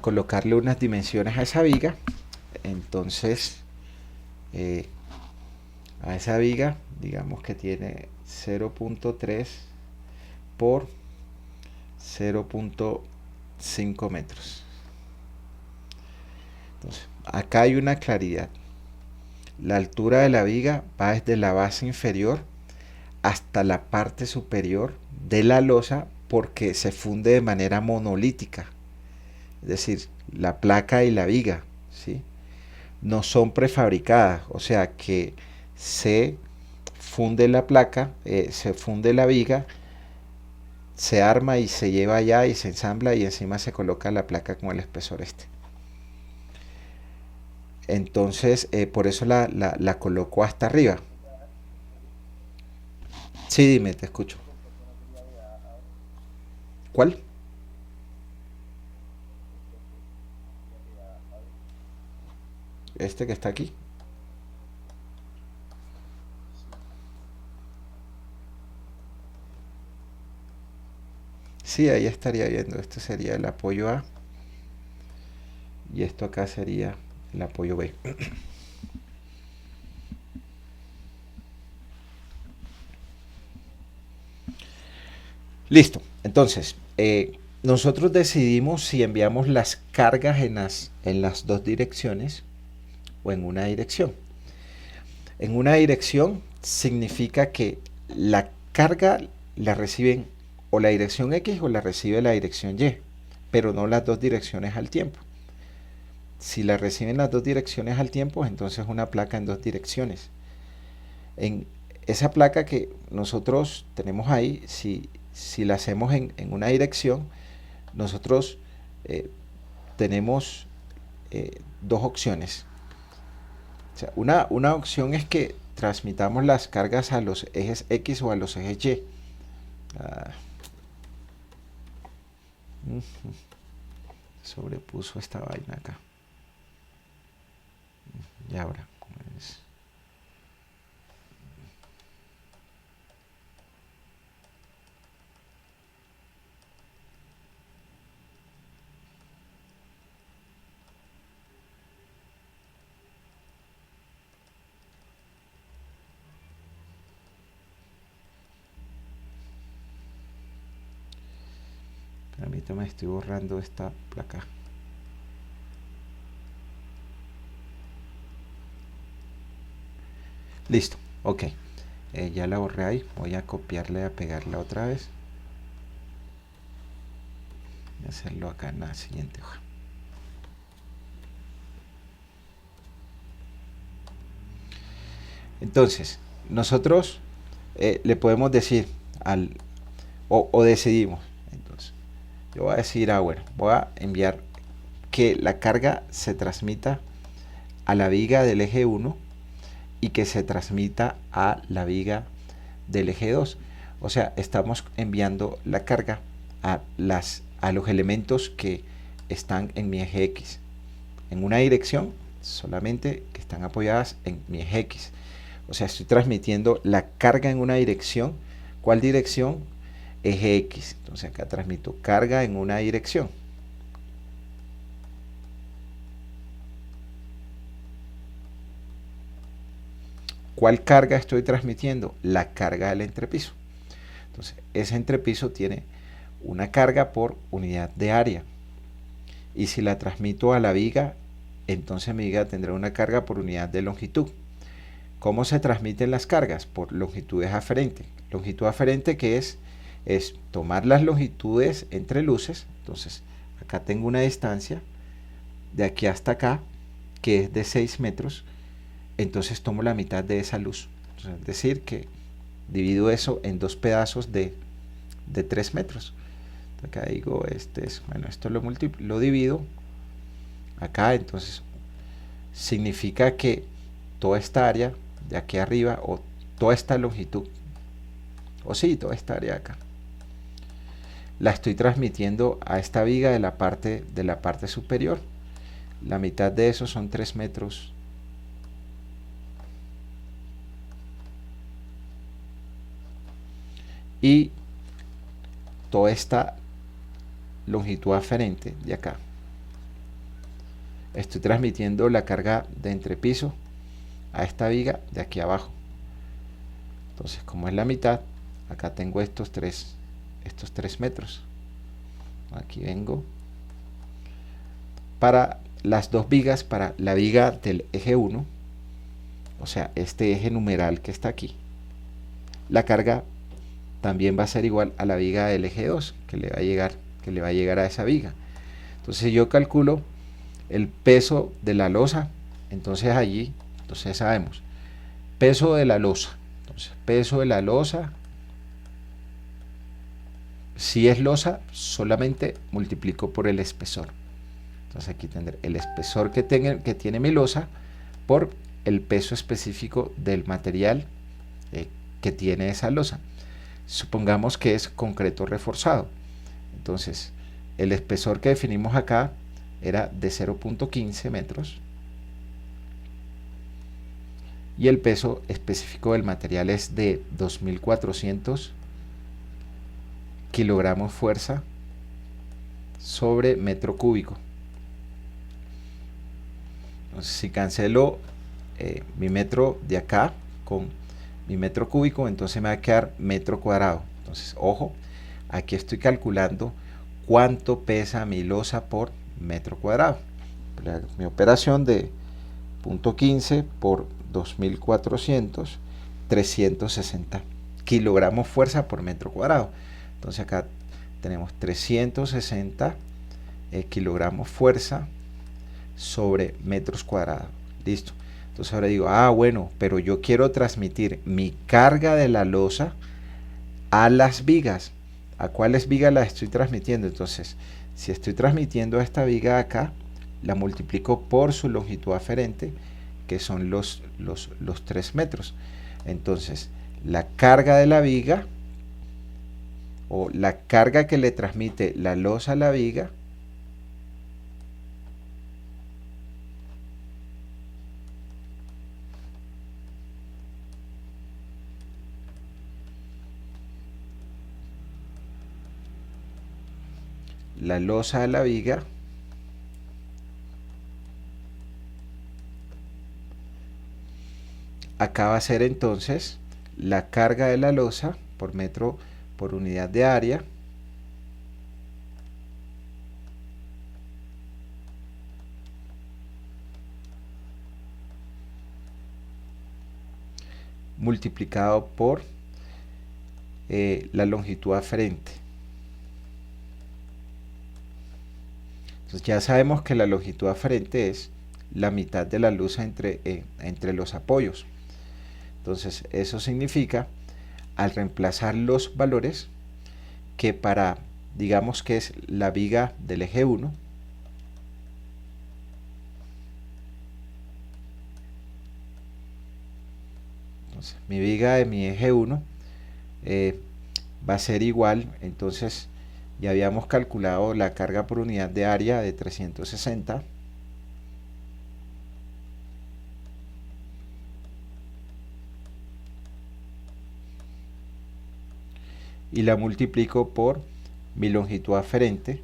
colocarle unas dimensiones a esa viga. Entonces a esa viga digamos que tiene 0.3 por 0.5 metros. Entonces acá hay una claridad. La altura de la viga va desde la base inferior hasta la parte superior de la losa porque se funde de manera monolítica. Es decir, la placa y la viga, ¿sí? No son prefabricadas, o sea que se funde la placa, se funde la viga, se arma y se lleva allá y se ensambla y encima se coloca la placa con el espesor este. Entonces, por eso la coloco hasta arriba. Sí, dime, te escucho. ¿Cuál? Este que está aquí. Sí, ahí estaría viendo. Este sería el apoyo A y esto acá sería el apoyo B. Listo. Entonces, nosotros decidimos si enviamos las cargas en las dos direcciones o en una dirección. En una dirección significa que la carga la reciben o la dirección X o la recibe la dirección Y, pero no las dos direcciones al tiempo. Si la reciben las dos direcciones al tiempo, entonces es una placa en dos direcciones. En esa placa que nosotros tenemos ahí, si la hacemos en una dirección, nosotros tenemos dos opciones. O sea, una opción es que transmitamos las cargas a los ejes X o a los ejes Y. Sobrepuso esta vaina acá. Y ahora, pues, permítame, estoy borrando esta placa. Listo, ok. Ya la borré ahí. Voy a copiarla y a pegarla otra vez. Voy a hacerlo acá en la siguiente hoja. Entonces, nosotros le podemos decir o decidimos. Entonces, yo voy a decir, bueno, voy a enviar que la carga se transmita a la viga del eje 1 y que se transmita a la viga del eje 2. O sea, estamos enviando la carga a los elementos que están en mi eje X. En una dirección solamente que están apoyadas en mi eje X. O sea, estoy transmitiendo la carga en una dirección. ¿Cuál dirección? Eje X. Entonces acá transmito carga en una dirección. ¿Cuál carga estoy transmitiendo? La carga del entrepiso. Entonces, ese entrepiso tiene una carga por unidad de área. y si la transmito a la viga, entonces mi viga tendrá una carga por unidad de longitud. ¿Cómo se transmiten las cargas? Por longitudes aferentes. Longitud aferente, que es tomar las longitudes entre luces. Entonces acá tengo una distancia de aquí hasta acá que es de 6 metros, entonces tomo la mitad de esa luz. Entonces, es decir, que divido eso en dos pedazos de 3 metros. Acá digo, bueno, esto lo divido acá, entonces significa que toda esta área de aquí arriba, o toda esta longitud, o sí, toda esta área de acá, la estoy transmitiendo a esta viga de la parte superior. La mitad de eso son 3 metros. Y toda esta longitud aferente de acá, estoy transmitiendo la carga de entrepiso a esta viga de aquí abajo. Entonces, como es la mitad, acá tengo estos 3 metros. Aquí vengo para las dos vigas, para la viga del eje 1, o sea, este eje numeral que está aquí, la carga también va a ser igual a la viga del eje 2 que le va a llegar a esa viga. Entonces yo calculo el peso de la losa. Entonces sabemos peso de la losa. Entonces peso de la losa, si es losa, solamente multiplico por el espesor. Entonces aquí tendré el espesor que tiene mi losa por el peso específico del material que tiene esa losa. Supongamos que es concreto reforzado. Entonces el espesor que definimos acá era de 0.15 metros y el peso específico del material es de 2400 kilogramos fuerza sobre metro cúbico. Entonces, si cancelo mi metro de acá con mi metro cúbico, entonces me va a quedar metro cuadrado. Entonces, ojo, aquí estoy calculando cuánto pesa mi losa por metro cuadrado. Mi operación de 0.15 por 2400, 360 kilogramos fuerza por metro cuadrado. Entonces acá tenemos 360 kilogramos fuerza sobre metros cuadrados. Listo. Entonces ahora digo, bueno, pero yo quiero transmitir mi carga de la losa a las vigas. ¿A cuáles vigas las estoy transmitiendo? Entonces, si estoy transmitiendo a esta viga acá, la multiplico por su longitud aferente, que son los 3 metros. Entonces, la carga de la viga, o la carga que le transmite la losa a la viga, la losa a la viga, acá va a ser entonces la carga de la losa por metro por unidad de área multiplicado por la longitud aferente. Entonces ya sabemos que la longitud aferente es la mitad de la luz entre los apoyos. Entonces eso significa, al reemplazar los valores, que para, digamos que es la viga del eje 1, entonces mi viga de mi eje 1 va a ser igual, entonces ya habíamos calculado la carga por unidad de área de 360, y la multiplico por mi longitud aferente.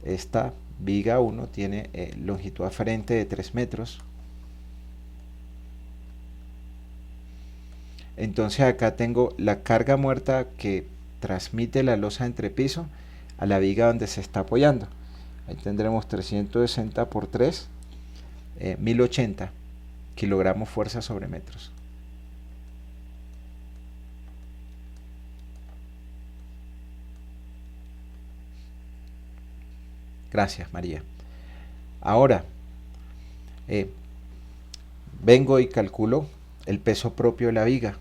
Esta viga 1 tiene longitud aferente de 3 metros. Entonces acá tengo la carga muerta que transmite la losa de entrepiso a la viga donde se está apoyando. Ahí tendremos 360 por 3, 1080 kilogramos fuerza sobre metros. Gracias, María. Ahora, vengo y calculo el peso propio de la viga.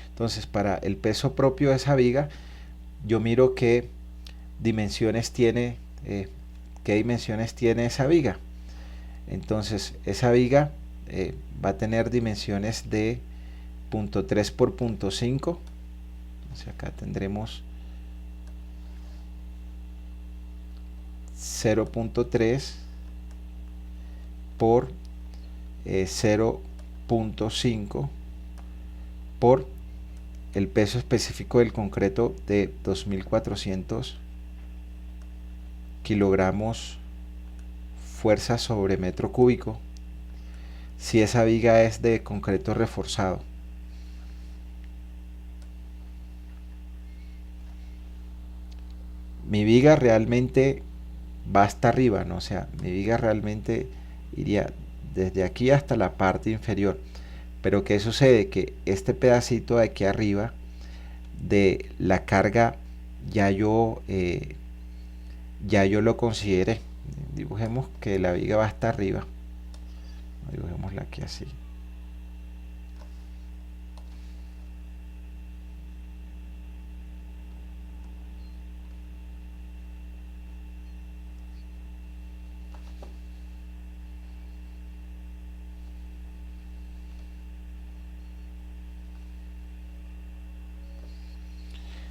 Entonces, para el peso propio de esa viga, yo miro qué dimensiones tiene esa viga. Entonces, esa viga va a tener dimensiones de 0.3 por 0.5. Entonces, acá tendremos 0.3 por 0.5 por el peso específico del concreto de 2400 kilogramos fuerza sobre metro cúbico, si esa viga es de concreto reforzado. Mi viga realmente va hasta arriba, ¿no? O sea, mi viga realmente iría desde aquí hasta la parte inferior. Pero ¿qué sucede? Que este pedacito de aquí arriba de la carga ya yo lo consideré. Dibujemos que la viga va hasta arriba. Dibujémosla aquí así.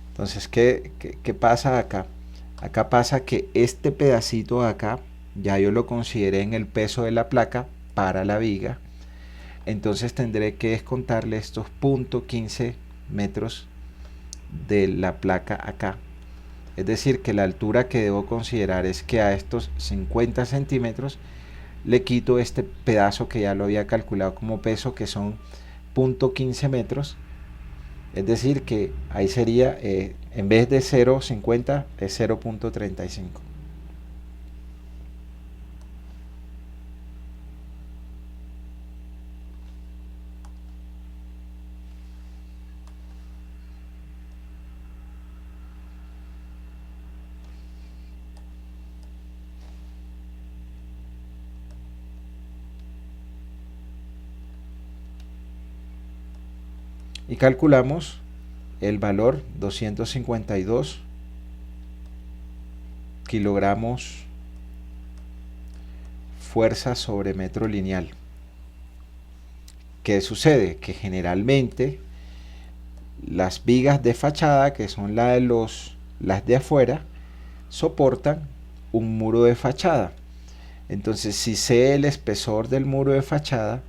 Entonces, ¿qué pasa acá? Acá pasa que este pedacito de acá ya yo lo consideré en el peso de la placa para la viga. Entonces tendré que descontarle estos 0.15 metros de la placa acá. Es decir, que la altura que debo considerar es que a estos 50 centímetros le quito este pedazo que ya lo había calculado como peso, que son 0.15 metros. Es decir, que ahí sería, en vez de 0.50, es 0.35. Y calculamos el valor 252 kilogramos fuerza sobre metro lineal. ¿Qué sucede? Que generalmente las vigas de fachada, que son las de afuera, soportan un muro de fachada. Entonces, si sé el espesor del muro de fachada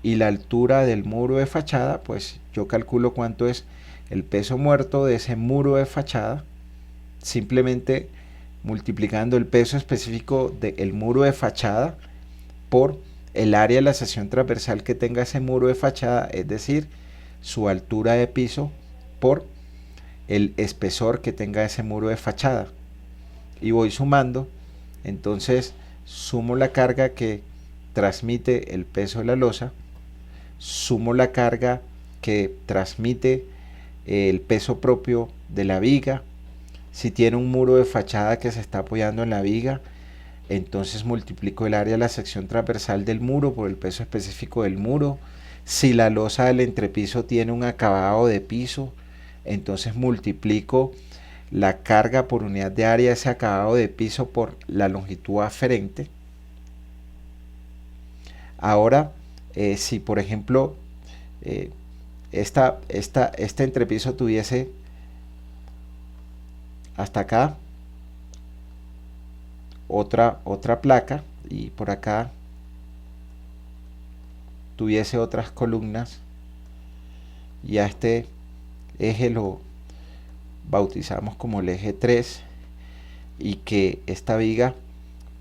y la altura del muro de fachada, pues yo calculo cuánto es el peso muerto de ese muro de fachada, simplemente multiplicando el peso específico del muro de fachada por el área de la sección transversal que tenga ese muro de fachada, es decir, su altura de piso por el espesor que tenga ese muro de fachada. Y voy sumando, entonces sumo la carga que transmite el peso de la losa, sumo la carga que transmite el peso propio de la viga. Si tiene un muro de fachada que se está apoyando en la viga, entonces multiplico el área de la sección transversal del muro por el peso específico del muro. Si la losa del entrepiso tiene un acabado de piso, entonces multiplico la carga por unidad de área de ese acabado de piso por la longitud aferente. Ahora, si por ejemplo este entrepiso tuviese hasta acá otra placa y por acá tuviese otras columnas, y a este eje lo bautizamos como el eje 3, y que esta viga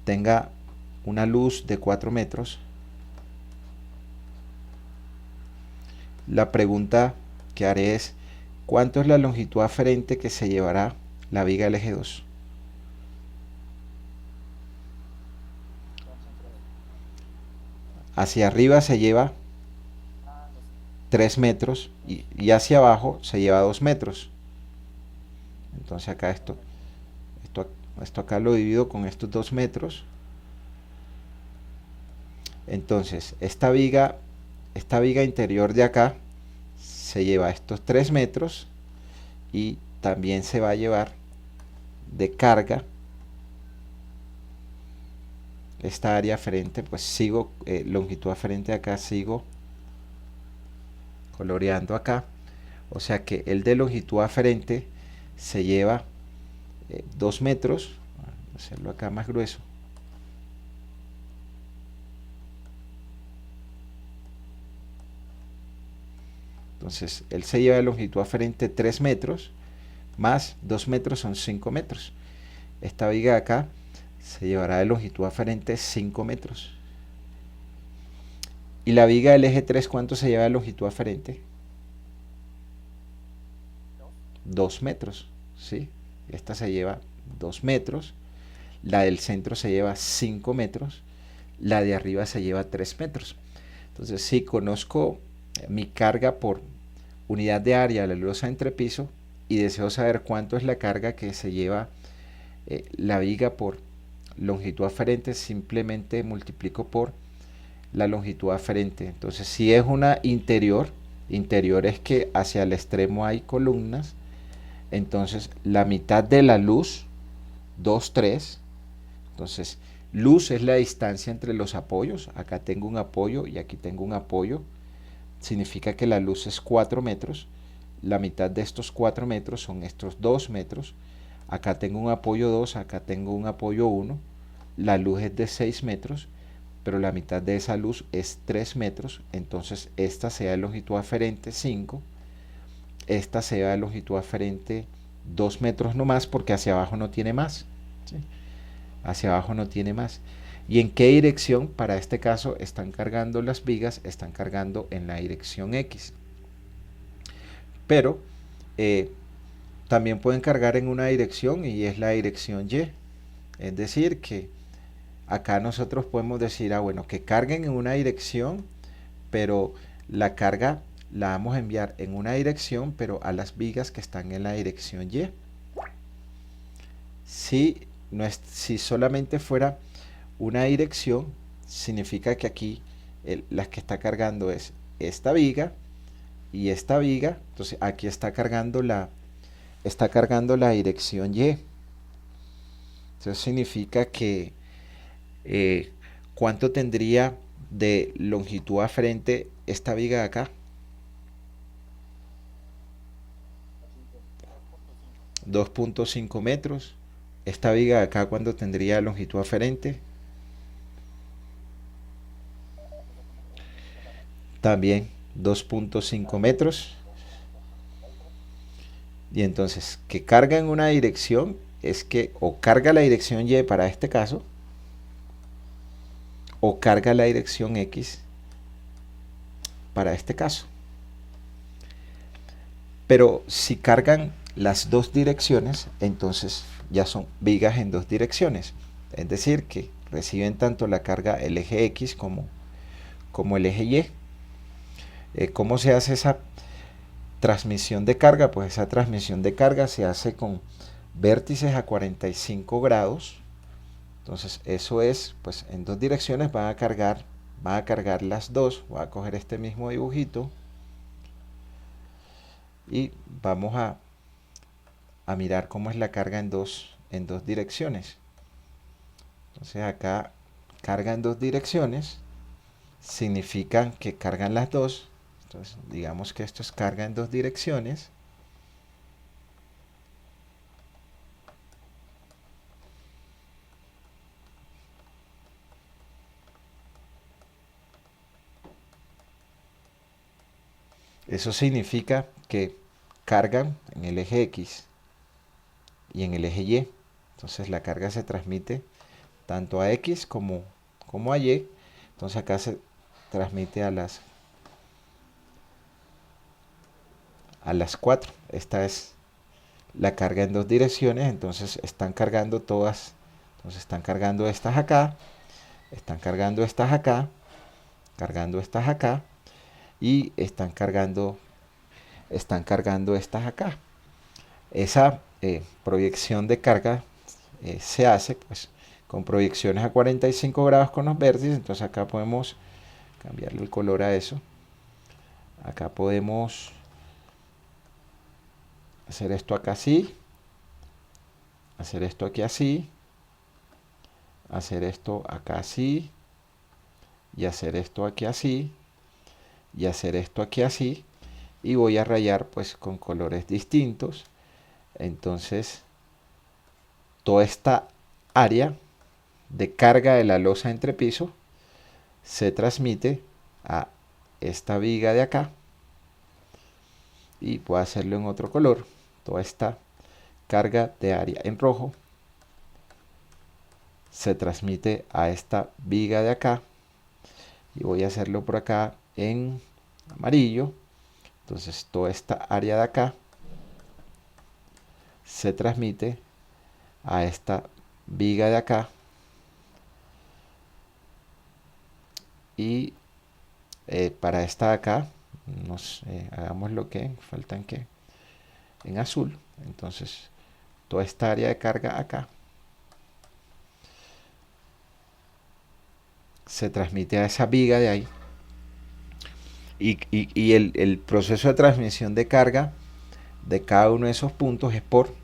tenga una luz de 4 metros, la pregunta que haré es, ¿cuánto es la longitud aferente que se llevará la viga del eje 2? Hacia arriba se lleva 3 metros y hacia abajo se lleva 2 metros. Entonces acá esto, esto acá lo divido con estos 2 metros. Entonces esta viga interior de acá se lleva estos 3 metros y también se va a llevar de carga esta área aferente. Pues sigo longitud aferente acá, sigo coloreando acá, o sea que el de longitud aferente se lleva 2 metros. Voy a hacerlo acá más grueso. Entonces él se lleva de longitud aferente 3 metros, más 2 metros son 5 metros. Esta viga de acá se llevará de longitud aferente 5 metros. ¿Y la viga del eje 3 cuánto se lleva de longitud aferente? 2 metros, ¿sí? Esta se lleva 2 metros, la del centro se lleva 5 metros, la de arriba se lleva 3 metros. Entonces, si conozco mi carga por unidad de área de la losa entrepiso y deseo saber cuánto es la carga que se lleva la viga por longitud aferente, simplemente multiplico por la longitud aferente. Entonces, si es una interior es que hacia el extremo hay columnas, entonces la mitad de la luz, 2, 3, entonces luz es la distancia entre los apoyos, acá tengo un apoyo y aquí tengo un apoyo, significa que la luz es 4 metros, la mitad de estos 4 metros son estos 2 metros, acá tengo un apoyo 2, acá tengo un apoyo 1, la luz es de 6 metros, pero la mitad de esa luz es 3 metros, entonces esta se da de longitud aferente 5, esta se da de longitud aferente 2 metros no más porque hacia abajo no tiene más, ¿sí? Hacia abajo no tiene más. ¿Y en qué dirección? Para este caso están cargando las vigas, están cargando en la dirección X. Pero también pueden cargar en una dirección y es la dirección Y. Es decir, que acá nosotros podemos decir, bueno, que carguen en una dirección, pero la carga la vamos a enviar en una dirección, pero a las vigas que están en la dirección Y. Si solamente fuera una dirección, significa que aquí las que está cargando es esta viga y esta viga. Entonces aquí está cargando la dirección Y. Eso significa que ¿cuánto tendría de longitud aferente esta viga de acá? 2.5 metros. Esta viga de acá, ¿cuánto tendría longitud aferente? También 2.5 metros. Y entonces, que carga en una dirección es que o carga la dirección Y para este caso, o carga la dirección X para este caso. Pero si cargan las dos direcciones, entonces ya son vigas en dos direcciones. Es decir, que reciben tanto la carga el eje X como el eje Y. ¿Cómo se hace esa transmisión de carga? Pues esa transmisión de carga se hace con vértices a 45 grados. Entonces eso es, pues en dos direcciones van a cargar las dos. Voy a coger este mismo dibujito y vamos a mirar cómo es la carga en dos direcciones. Entonces acá carga en dos direcciones, significan que cargan las dos. Entonces digamos que esto es carga en dos direcciones. Eso significa que cargan en el eje X y en el eje Y. Entonces la carga se transmite tanto a X como a Y. Entonces acá se transmite a las a las 4. Esta es la carga en dos direcciones, entonces están cargando todas, entonces están cargando estas acá, están cargando estas acá, cargando estas acá y están cargando estas acá. Esa proyección de carga se hace pues con proyecciones a 45 grados con los vértices. Entonces acá podemos cambiarle el color a eso. Acá podemos hacer esto acá así, hacer esto aquí así, hacer esto acá así, y hacer esto aquí así, y hacer esto aquí así, y voy a rayar pues con colores distintos. Entonces toda esta área de carga de la losa entrepiso se transmite a esta viga de acá, y puedo hacerlo en otro color. Toda esta carga de área en rojo se transmite a esta viga de acá, y voy a hacerlo por acá en amarillo. Entonces toda esta área de acá se transmite a esta viga de acá, y para esta de acá hagamos lo que faltan que en azul. Entonces toda esta área de carga acá se transmite a esa viga de ahí, y el proceso de transmisión de carga de cada uno de esos puntos es por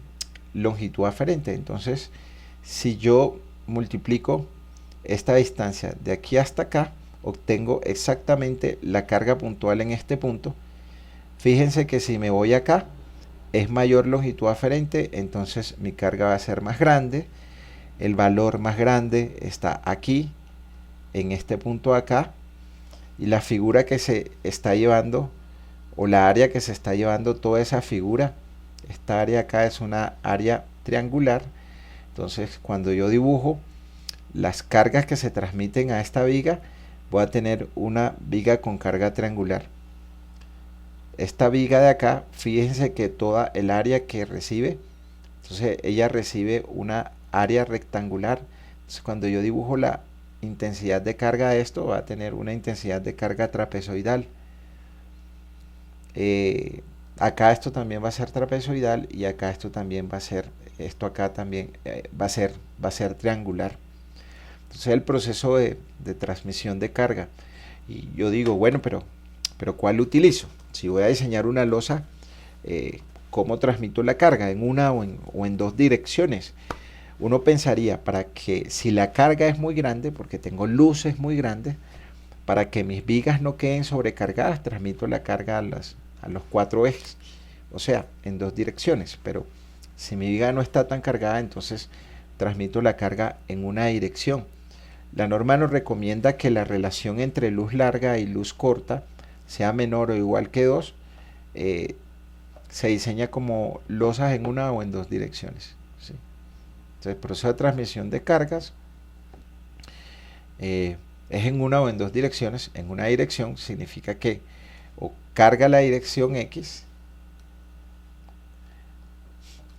longitud aferente. Entonces si yo multiplico esta distancia de aquí hasta acá, obtengo exactamente la carga puntual en este punto. Fíjense que si me voy acá es mayor longitud aferente, entonces mi carga va a ser más grande. El valor más grande está aquí en este punto acá, y la figura que se está llevando, o la área que se está llevando toda esa figura, esta área acá es una área triangular. Entonces cuando yo dibujo las cargas que se transmiten a esta viga, voy a tener una viga con carga triangular. Esta viga de acá, fíjense que toda el área que recibe, entonces ella recibe una área rectangular. Entonces cuando yo dibujo la intensidad de carga de esto, va a tener una intensidad de carga trapezoidal. Acá esto también va a ser trapezoidal, y acá esto también va a ser, esto acá también va a ser triangular. Entonces el proceso de transmisión de carga, y yo digo, bueno, pero ¿cuál utilizo? Si voy a diseñar una losa, ¿cómo transmito la carga? ¿En una o en dos direcciones? Uno pensaría, para que si la carga es muy grande, porque tengo luces muy grandes, para que mis vigas no queden sobrecargadas, transmito la carga a los 4 ejes, o sea, en dos direcciones. Pero si mi viga no está tan cargada, entonces transmito la carga en una dirección. La norma nos recomienda que la relación entre luz larga y luz corta sea menor o igual que 2. Se diseña como losas en una o en dos direcciones, ¿sí? Entonces el proceso de transmisión de cargas es en una o en dos direcciones. En una dirección significa que o carga la dirección X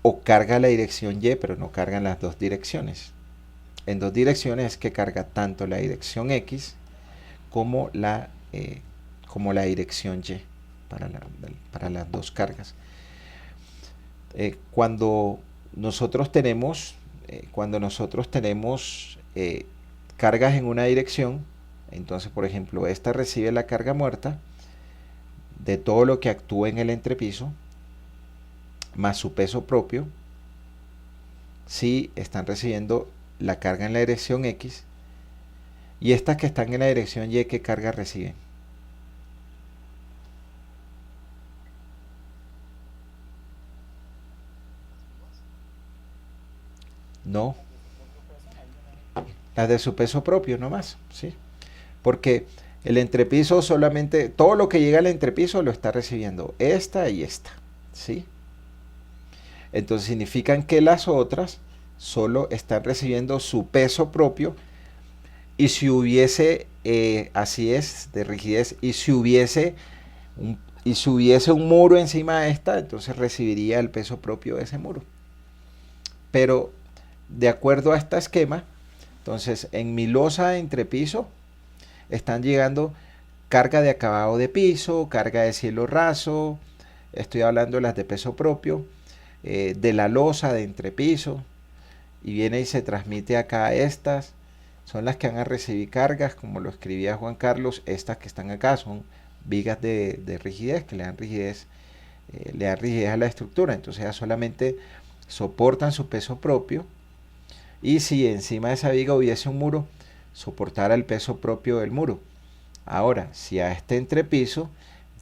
o carga la dirección Y, pero no cargan las dos direcciones. En dos direcciones es que carga tanto la dirección X como la dirección Y, para las dos cargas. Cuando nosotros tenemos cargas en una dirección, entonces por ejemplo esta recibe la carga muerta de todo lo que actúa en el entrepiso más su peso propio. Si están recibiendo la carga en la dirección X, y estas que están en la dirección Y, ¿qué carga reciben? No, las de su peso propio nomás, ¿sí? Porque el entrepiso solamente, todo lo que llega al entrepiso lo está recibiendo esta y esta, ¿sí? Entonces significan que las otras solo están recibiendo su peso propio. Y si hubiese, así es, de rigidez, y si hubiese y subiese un muro encima de esta, entonces recibiría el peso propio de ese muro. Pero de acuerdo a este esquema, entonces en mi losa de entrepiso están llegando carga de acabado de piso, carga de cielo raso, estoy hablando de las de peso propio, de la losa de entrepiso, y viene y se transmite acá. Estas son las que van a recibir cargas, como lo escribía Juan Carlos. Estas que están acá son vigas de rigidez, que le dan rigidez a la estructura, entonces ya solamente soportan su peso propio, y si encima de esa viga hubiese un muro, soportará el peso propio del muro. Ahora, si a este entrepiso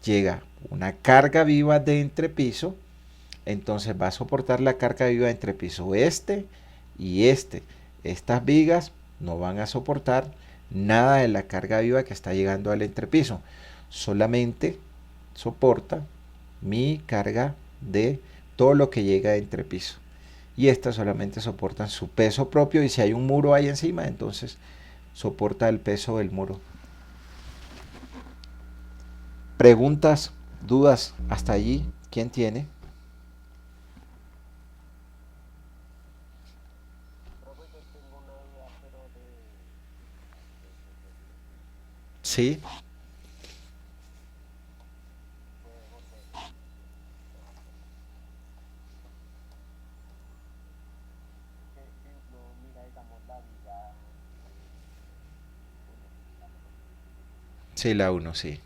llega una carga viva de entrepiso, entonces va a soportar la carga viva de entrepiso este y este. Estas vigas no van a soportar nada de la carga viva que está llegando al entrepiso. Solamente soporta mi carga de todo lo que llega de entrepiso. Y estas solamente soportan su peso propio, y si hay un muro ahí encima, entonces soporta el peso del muro. Preguntas, dudas hasta allí, ¿quién tiene? Sí, sí, la uno, sí.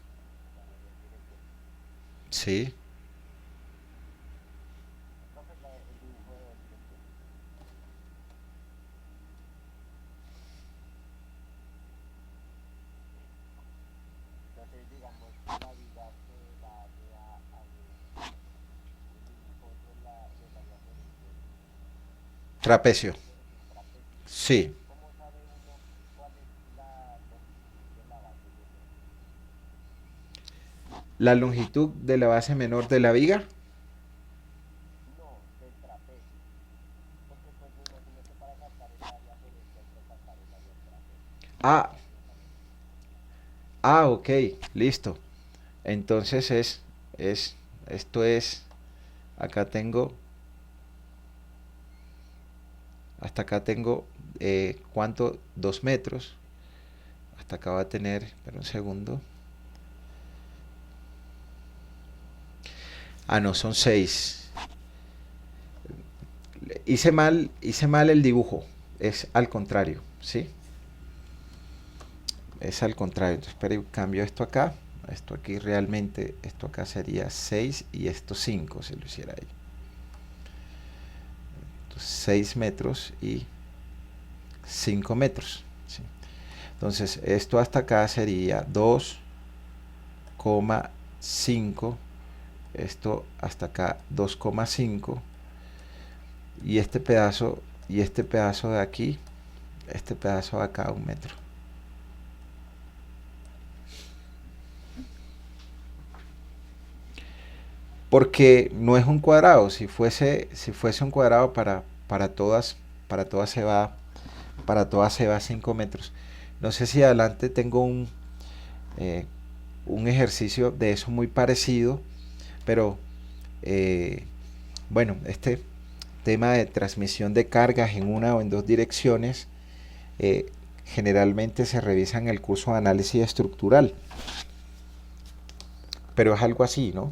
Sí. Trapecio. Sí. La longitud de la base menor de la viga. Ah, ok, listo. Entonces es, esto es, acá tengo, hasta acá tengo, ¿cuánto? 2 metros. Hasta acá va a tener, espera un segundo. Ah, no, son 6. Hice mal el dibujo. Es al contrario, ¿sí? Es al contrario. Entonces, espera, cambio esto acá. Esto aquí realmente, esto acá sería 6 y esto 5 si lo hiciera ahí. Entonces, 6 metros y 5 metros. ¿Sí? Entonces, esto hasta acá sería 2,5. Esto hasta acá 2,5. Y este pedazo de aquí, este pedazo de acá 1 metro. Porque no es un cuadrado. Si fuese un cuadrado para todas se va, para todas se va 5 metros. No sé si adelante tengo eh, un ejercicio de eso muy parecido, pero bueno, este tema de transmisión de cargas en una o en dos direcciones generalmente se revisa en el curso de análisis estructural, pero es algo así, ¿no?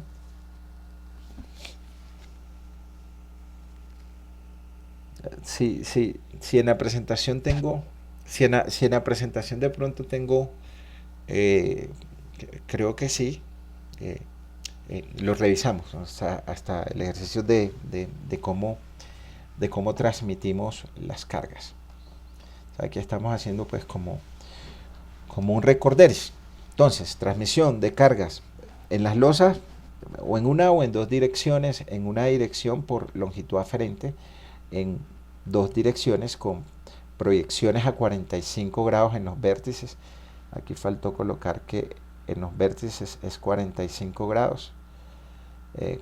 Si en la presentación tengo, si en la presentación de pronto tengo, eh, creo que sí, eh, lo revisamos, ¿no? Hasta el ejercicio de cómo transmitimos las cargas. O sea, aquí estamos haciendo pues como un recorderis. Entonces, transmisión de cargas en las losas o en una o en dos direcciones, en una dirección por longitud aferente, en dos direcciones con proyecciones a 45 grados en los vértices. Aquí faltó colocar que en los vértices es 45 grados.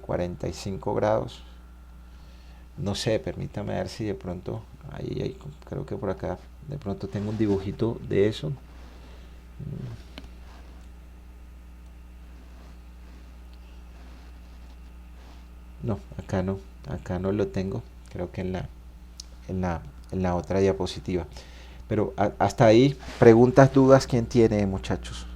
45 grados. No sé, permítame ver si de pronto, creo que por acá, de pronto tengo un dibujito de eso. No, acá no lo tengo, creo que en la, en la otra diapositiva. Pero hasta ahí, preguntas, dudas, ¿quién tiene, muchachos?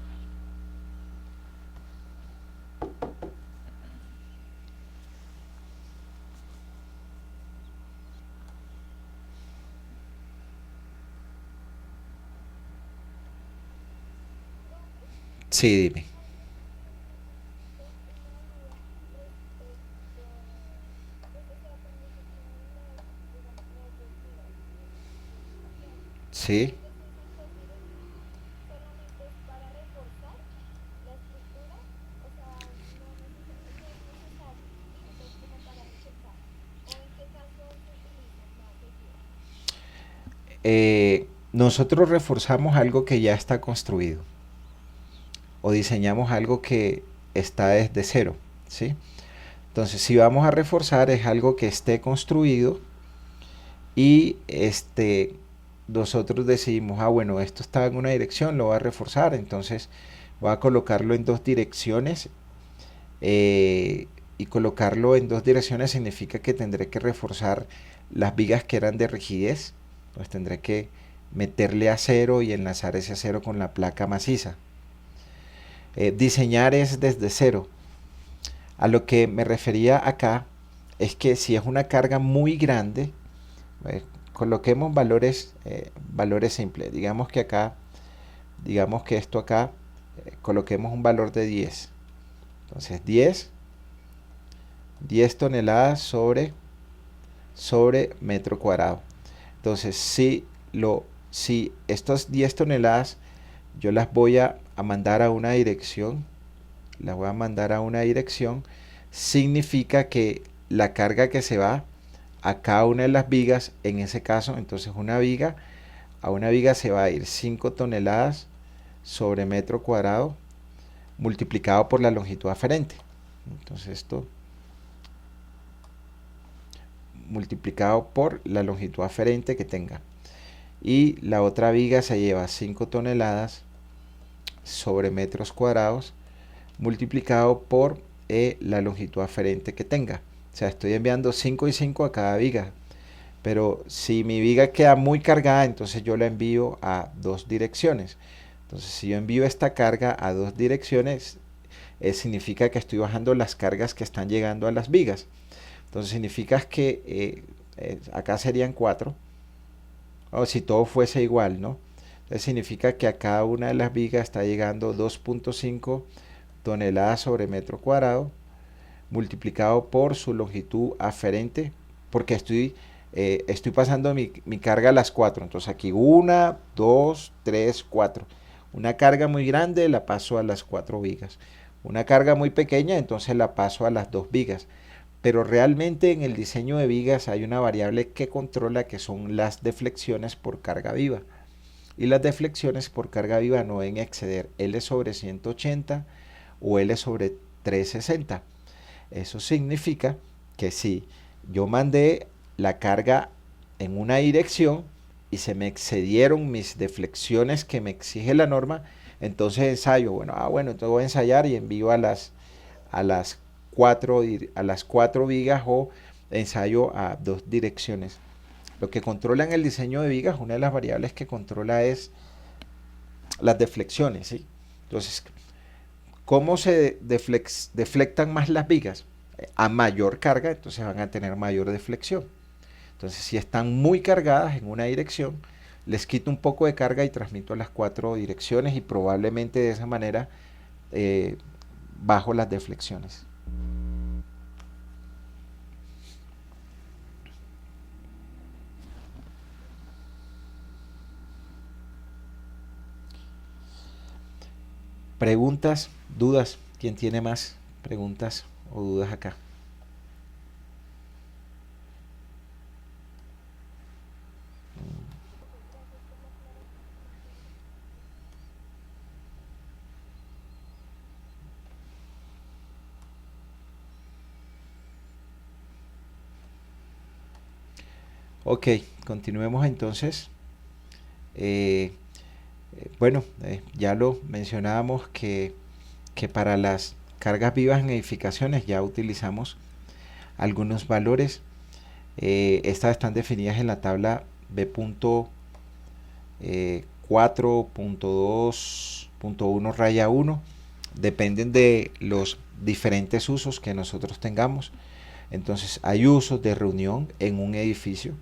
Sí, dime. Sí. Nosotros reforzamos algo que ya está construido o diseñamos algo que está desde cero, ¿sí? Entonces, si vamos a reforzar es algo que esté construido y nosotros decidimos, bueno, esto está en una dirección, lo voy a reforzar, entonces voy a colocarlo en dos direcciones. Y colocarlo en dos direcciones significa que tendré que reforzar las vigas que eran de rigidez, pues tendré que meterle acero y enlazar ese acero con la placa maciza. Diseñar es desde cero. A lo que me refería acá es que si es una carga muy grande, coloquemos valores simples. Digamos que esto acá, coloquemos un valor de 10. Entonces 10 toneladas sobre metro cuadrado. Entonces, si estas 10 toneladas yo las voy a mandar a una dirección, significa que la carga que se va a cada una de las vigas, en ese caso, entonces a una viga se va a ir 5 toneladas sobre metro cuadrado multiplicado por la longitud aferente. Entonces esto multiplicado por la longitud aferente que tenga. Y la otra viga se lleva 5 toneladas sobre metros cuadrados multiplicado por la longitud aferente que tenga. O sea, estoy enviando 5 y 5 a cada viga. Pero si mi viga queda muy cargada, entonces yo la envío a dos direcciones. Entonces, si yo envío esta carga a dos direcciones, significa que estoy bajando las cargas que están llegando a las vigas. Entonces significa que acá serían 4, o si todo fuese igual, ¿no? Entonces significa que a cada una de las vigas está llegando 2.5 toneladas sobre metro cuadrado multiplicado por su longitud aferente, porque estoy pasando mi carga a las 4. Entonces aquí 1, 2, 3, 4. Una carga muy grande la paso a las 4 vigas. Una carga muy pequeña, entonces la paso a las 2 vigas. Pero realmente en el diseño de vigas hay una variable que controla, que son las deflexiones por carga viva. Y las deflexiones por carga viva no deben exceder L sobre 180 o L sobre 360. Eso significa que si yo mandé la carga en una dirección y se me excedieron mis deflexiones que me exige la norma, entonces ensayo, entonces voy a ensayar y envío a las 4 vigas o ensayo a dos direcciones. Lo que controla en el diseño de vigas, una de las variables que controla es las deflexiones, ¿sí? Entonces, ¿cómo se deflectan más las vigas? A mayor carga, entonces van a tener mayor deflexión. Entonces, si están muy cargadas en una dirección, les quito un poco de carga y transmito a las 4 direcciones y probablemente de esa manera bajo las deflexiones. Preguntas, dudas. ¿Quién tiene más preguntas o dudas acá? Ok, continuemos entonces. Eh, ya lo mencionábamos que para las cargas vivas en edificaciones ya utilizamos algunos valores. Estas están definidas en la tabla B.4.2.1 raya 1. Dependen de los diferentes usos que nosotros tengamos. Entonces hay usos de reunión en un edificio,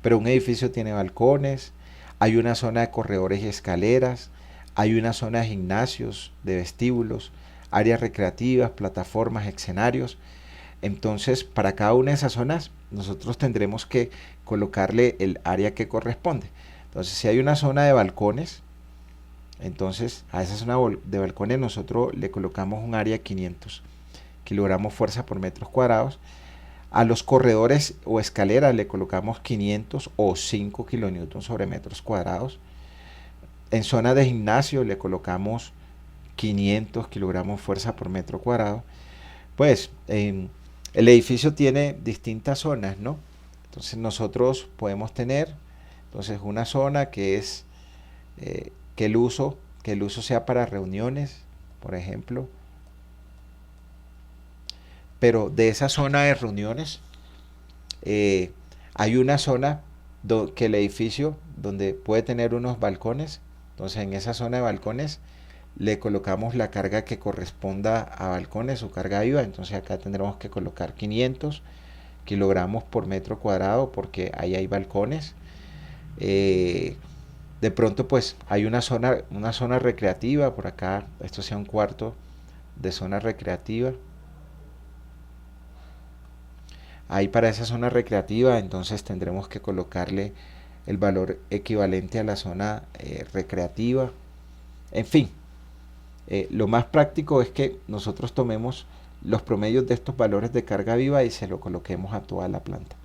pero un edificio tiene balcones, hay una zona de corredores y escaleras, hay una zona de gimnasios, de vestíbulos, áreas recreativas, plataformas, escenarios. Entonces, para cada una de esas zonas, nosotros tendremos que colocarle el área que corresponde. Entonces, si hay una zona de balcones, entonces a esa zona de balcones nosotros le colocamos un área de 500 kilogramos fuerza por metros cuadrados. A los corredores o escaleras le colocamos 500 o 5 kilonewtons sobre metros cuadrados. En zona de gimnasio le colocamos 500 kilogramos fuerza por metro cuadrado. Pues el edificio tiene distintas zonas, ¿no? Entonces nosotros podemos tener entonces una zona que es que el uso sea para reuniones, por ejemplo. Pero de esa zona de reuniones hay una zona que el edificio donde puede tener unos balcones. Entonces en esa zona de balcones le colocamos la carga que corresponda a balcones o carga viva. Entonces acá tendremos que colocar 500 kilogramos por metro cuadrado porque ahí hay balcones. De pronto pues hay una zona recreativa por acá. Esto sea un cuarto de zona recreativa. Ahí para esa zona recreativa entonces tendremos que colocarle el valor equivalente a la zona recreativa. En fin, lo más práctico es que nosotros tomemos los promedios de estos valores de carga viva y se lo coloquemos a toda la planta.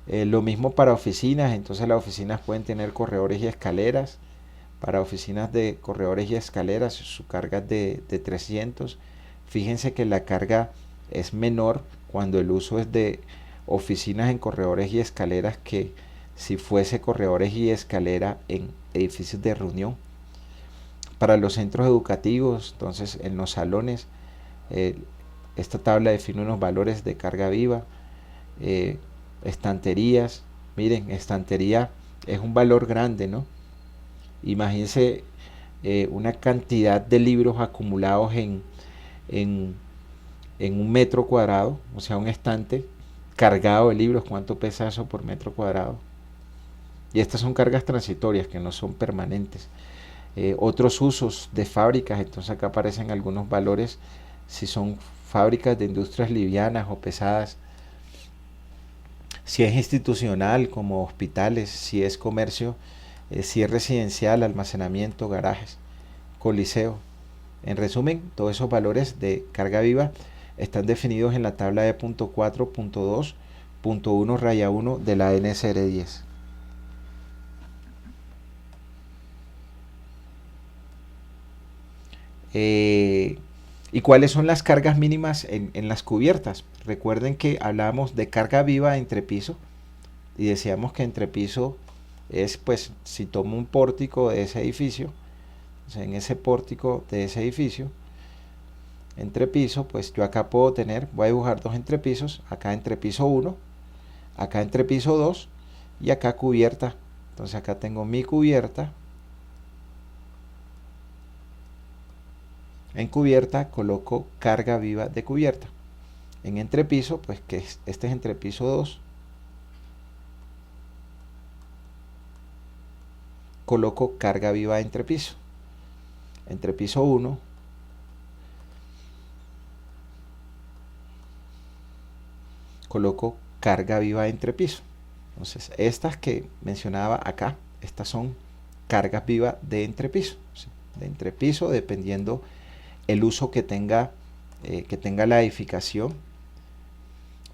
Lo mismo para oficinas. Entonces las oficinas pueden tener corredores y escaleras. Para oficinas de corredores y escaleras su carga es de 300. Fíjense que la carga es menor cuando el uso es de oficinas en corredores y escaleras que si fuese corredores y escalera en edificios de reunión. Para los centros educativos, entonces en los salones, esta tabla define unos valores de carga viva. Estanterías, miren, estantería es un valor grande, ¿no? Imagínense una cantidad de libros acumulados en un metro cuadrado, o sea, un estante cargado de libros. ¿Cuánto pesa eso por metro cuadrado? Y estas son cargas transitorias que no son permanentes. Otros usos de fábricas, entonces acá aparecen algunos valores si son fábricas de industrias livianas o pesadas, si es institucional como hospitales, si es comercio, si es residencial, almacenamiento, garajes, coliseo. En resumen, todos esos valores de carga viva están definidos en la tabla de .4.2.1 raya 1 de la NSR 10. ¿Y cuáles son las cargas mínimas en las cubiertas? Recuerden que hablábamos de carga viva entrepiso y decíamos que entrepiso es, pues, si tomo un pórtico de ese edificio, o sea, en ese pórtico de ese edificio, entrepiso, pues yo acá puedo tener, voy a dibujar dos entrepisos, acá entrepiso 1, acá entrepiso 2 y acá cubierta. Entonces acá tengo mi cubierta. En cubierta coloco carga viva de cubierta. En entrepiso, pues que este es entrepiso 2, coloco carga viva de entrepiso. Entrepiso 1, coloco carga viva de entrepiso. Entonces estas que mencionaba acá, estas son cargas vivas de entrepiso, ¿sí? De entrepiso dependiendo el uso que tenga la edificación,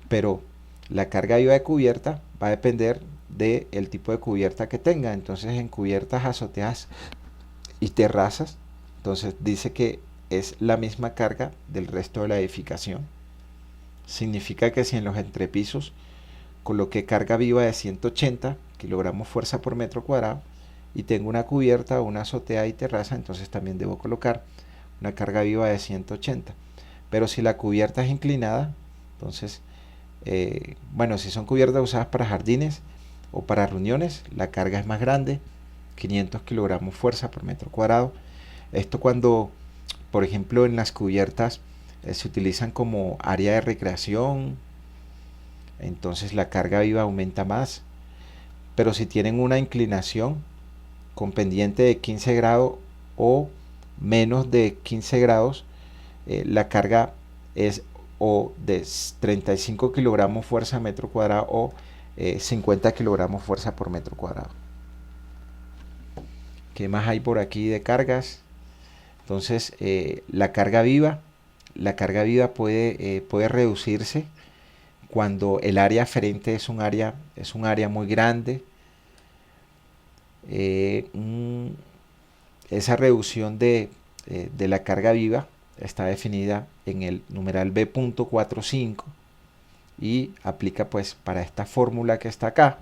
pero la carga viva de cubierta va a depender del tipo de cubierta que tenga. Entonces en cubiertas, azoteas y terrazas, entonces dice que es la misma carga del resto de la edificación. Significa que si en los entrepisos coloqué carga viva de 180 kilogramos fuerza por metro cuadrado y tengo una cubierta, una azotea y terraza, entonces también debo colocar una carga viva de 180. Pero si la cubierta es inclinada, Entonces, bueno, si son cubiertas usadas para jardines o para reuniones, la carga es más grande, 500 kilogramos fuerza por metro cuadrado. Esto cuando, por ejemplo, en las cubiertas se utilizan como área de recreación, entonces la carga viva aumenta más. Pero si tienen una inclinación con pendiente de 15 grados o menos de 15 grados, la carga es o de 35 kilogramos fuerza metro cuadrado o 50 kilogramos fuerza por metro cuadrado. ¿Qué más hay por aquí de cargas? Entonces, la carga viva puede reducirse cuando el área aferente es un área muy grande. Esa reducción de la carga viva está definida en el numeral B.45 y aplica pues para esta fórmula que está acá,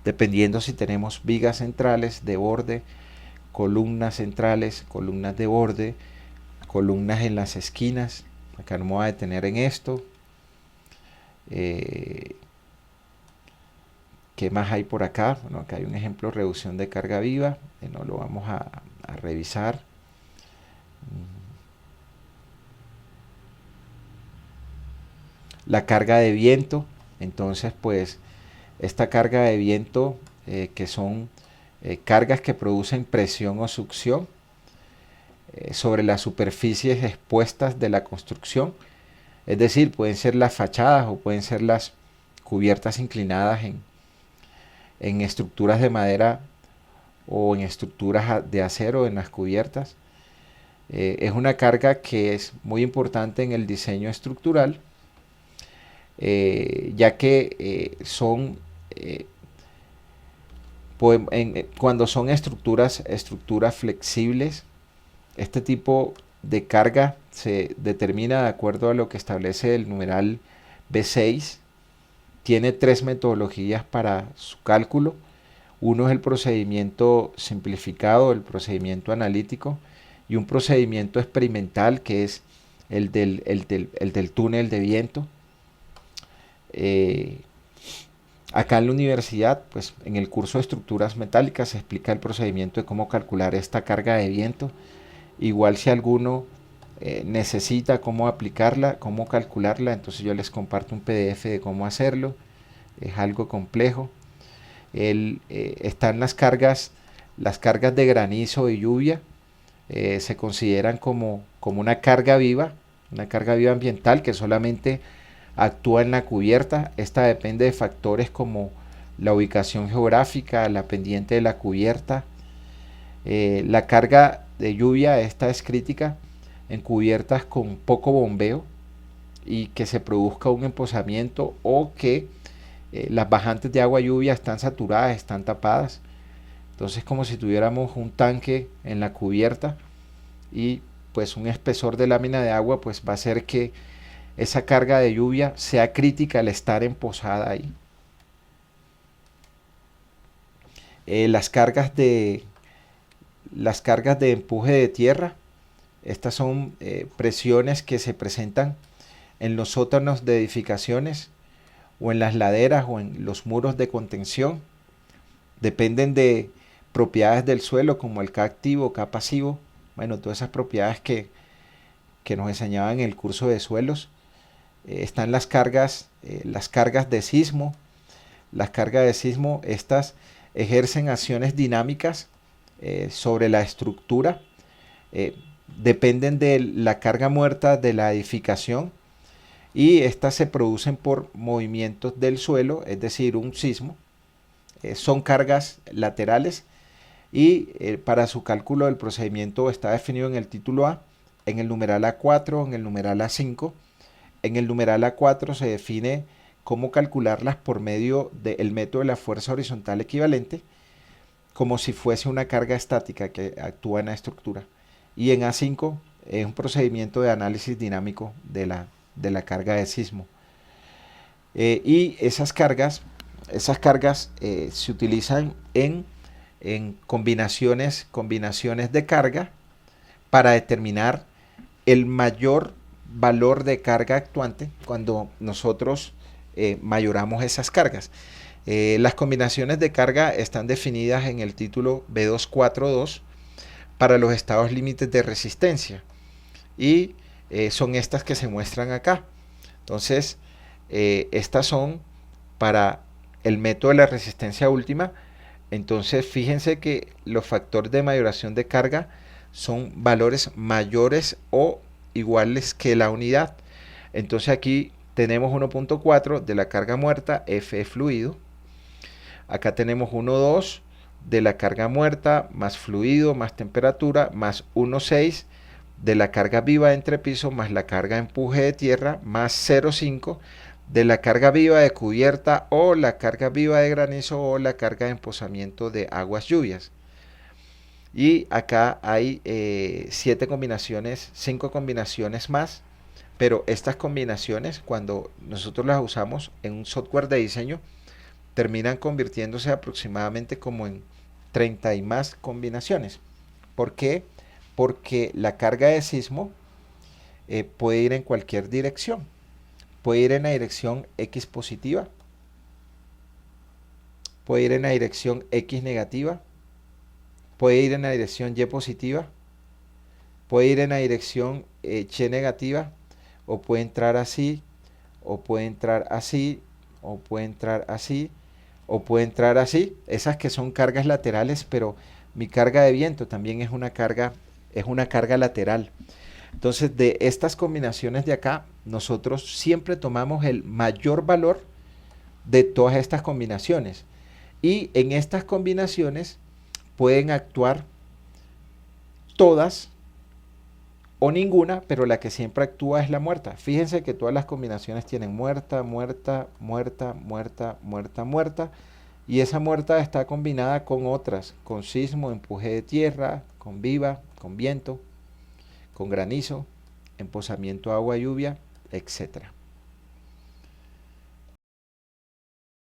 dependiendo si tenemos vigas centrales de borde, columnas centrales, columnas de borde, columnas en las esquinas. Acá no me voy a detener en esto. ¿Qué más hay por acá? Bueno, acá hay un ejemplo de reducción de carga viva, no lo vamos a revisar. La carga de viento, entonces pues esta carga de viento que son cargas que producen presión o succión sobre las superficies expuestas de la construcción, es decir, pueden ser las fachadas o pueden ser las cubiertas inclinadas en estructuras de madera o en estructuras de acero en las cubiertas. Es una carga que es muy importante en el diseño estructural, ya que cuando son estructuras flexibles, este tipo de carga se determina de acuerdo a lo que establece el numeral B6. Tiene 3 metodologías para su cálculo. Uno es el procedimiento simplificado, el procedimiento analítico, y un procedimiento experimental que es el del túnel de viento. Acá en la universidad, pues en el curso de estructuras metálicas se explica el procedimiento de cómo calcular esta carga de viento. Igual si alguno necesita cómo aplicarla, cómo calcularla, entonces yo les comparto un PDF de cómo hacerlo. Es algo complejo. Están las cargas de granizo y lluvia. Se consideran como una carga viva ambiental que solamente actúa en la cubierta. Esta depende de factores como la ubicación geográfica, la pendiente de la cubierta. La carga de lluvia, esta es crítica en cubiertas con poco bombeo y que se produzca un emposamiento o que las bajantes de agua lluvia están saturadas, están tapadas. Entonces como si tuviéramos un tanque en la cubierta y pues un espesor de lámina de agua, pues va a hacer que esa carga de lluvia sea crítica al estar emposada ahí. Las cargas de empuje de tierra, estas son presiones que se presentan en los sótanos de edificaciones o en las laderas o en los muros de contención. Dependen de propiedades del suelo como el K activo, K pasivo, bueno, todas esas propiedades que nos enseñaban en el curso de suelos. Están las cargas de sismo. Las cargas de sismo, estas ejercen acciones dinámicas sobre la estructura. Dependen de la carga muerta de la edificación y estas se producen por movimientos del suelo, es decir, un sismo. Son cargas laterales y para su cálculo del procedimiento está definido en el título A, en el numeral A4, en el numeral A5. En el numeral A4 se define cómo calcularlas por medio del método de la fuerza horizontal equivalente, como si fuese una carga estática que actúa en la estructura. Y en A5 es un procedimiento de análisis dinámico de la carga de sismo. Y esas cargas se utilizan en combinaciones de carga para determinar el mayor valor de carga actuante cuando nosotros mayoramos esas cargas. Las combinaciones de carga están definidas en el título B242 para los estados límites de resistencia y son estas que se muestran acá. Entonces, estas son para el método de la resistencia última. Entonces, fíjense que los factores de mayoración de carga son valores mayores o iguales que la unidad. Entonces, aquí tenemos 1.4 de la carga muerta, F fluido. Acá tenemos 1.2 de la carga muerta más fluido más temperatura más 1.6 de la carga viva de entrepiso más la carga de empuje de tierra más 0.5 de la carga viva de cubierta o la carga viva de granizo o la carga de emposamiento de aguas lluvias. Y acá hay 7 combinaciones, 5 combinaciones más, pero estas combinaciones cuando nosotros las usamos en un software de diseño terminan convirtiéndose aproximadamente como en 30 y más combinaciones. ¿Por qué? Porque la carga de sismo puede ir en cualquier dirección. Puede ir en la dirección X positiva, puede ir en la dirección X negativa, puede ir en la dirección Y positiva, puede ir en la dirección Y negativa, o puede entrar así, o puede entrar así, o puede entrar así, o puede entrar así. Esas que son cargas laterales, pero mi carga de viento también es una carga lateral. Entonces, de estas combinaciones de acá, nosotros siempre tomamos el mayor valor de todas estas combinaciones. Y en estas combinaciones pueden actuar todas o ninguna, pero la que siempre actúa es la muerta. Fíjense que todas las combinaciones tienen muerta, muerta, muerta, muerta, muerta, muerta. Y esa muerta está combinada con otras, con sismo, empuje de tierra, con viva, con viento, con granizo, emposamiento agua lluvia, etc.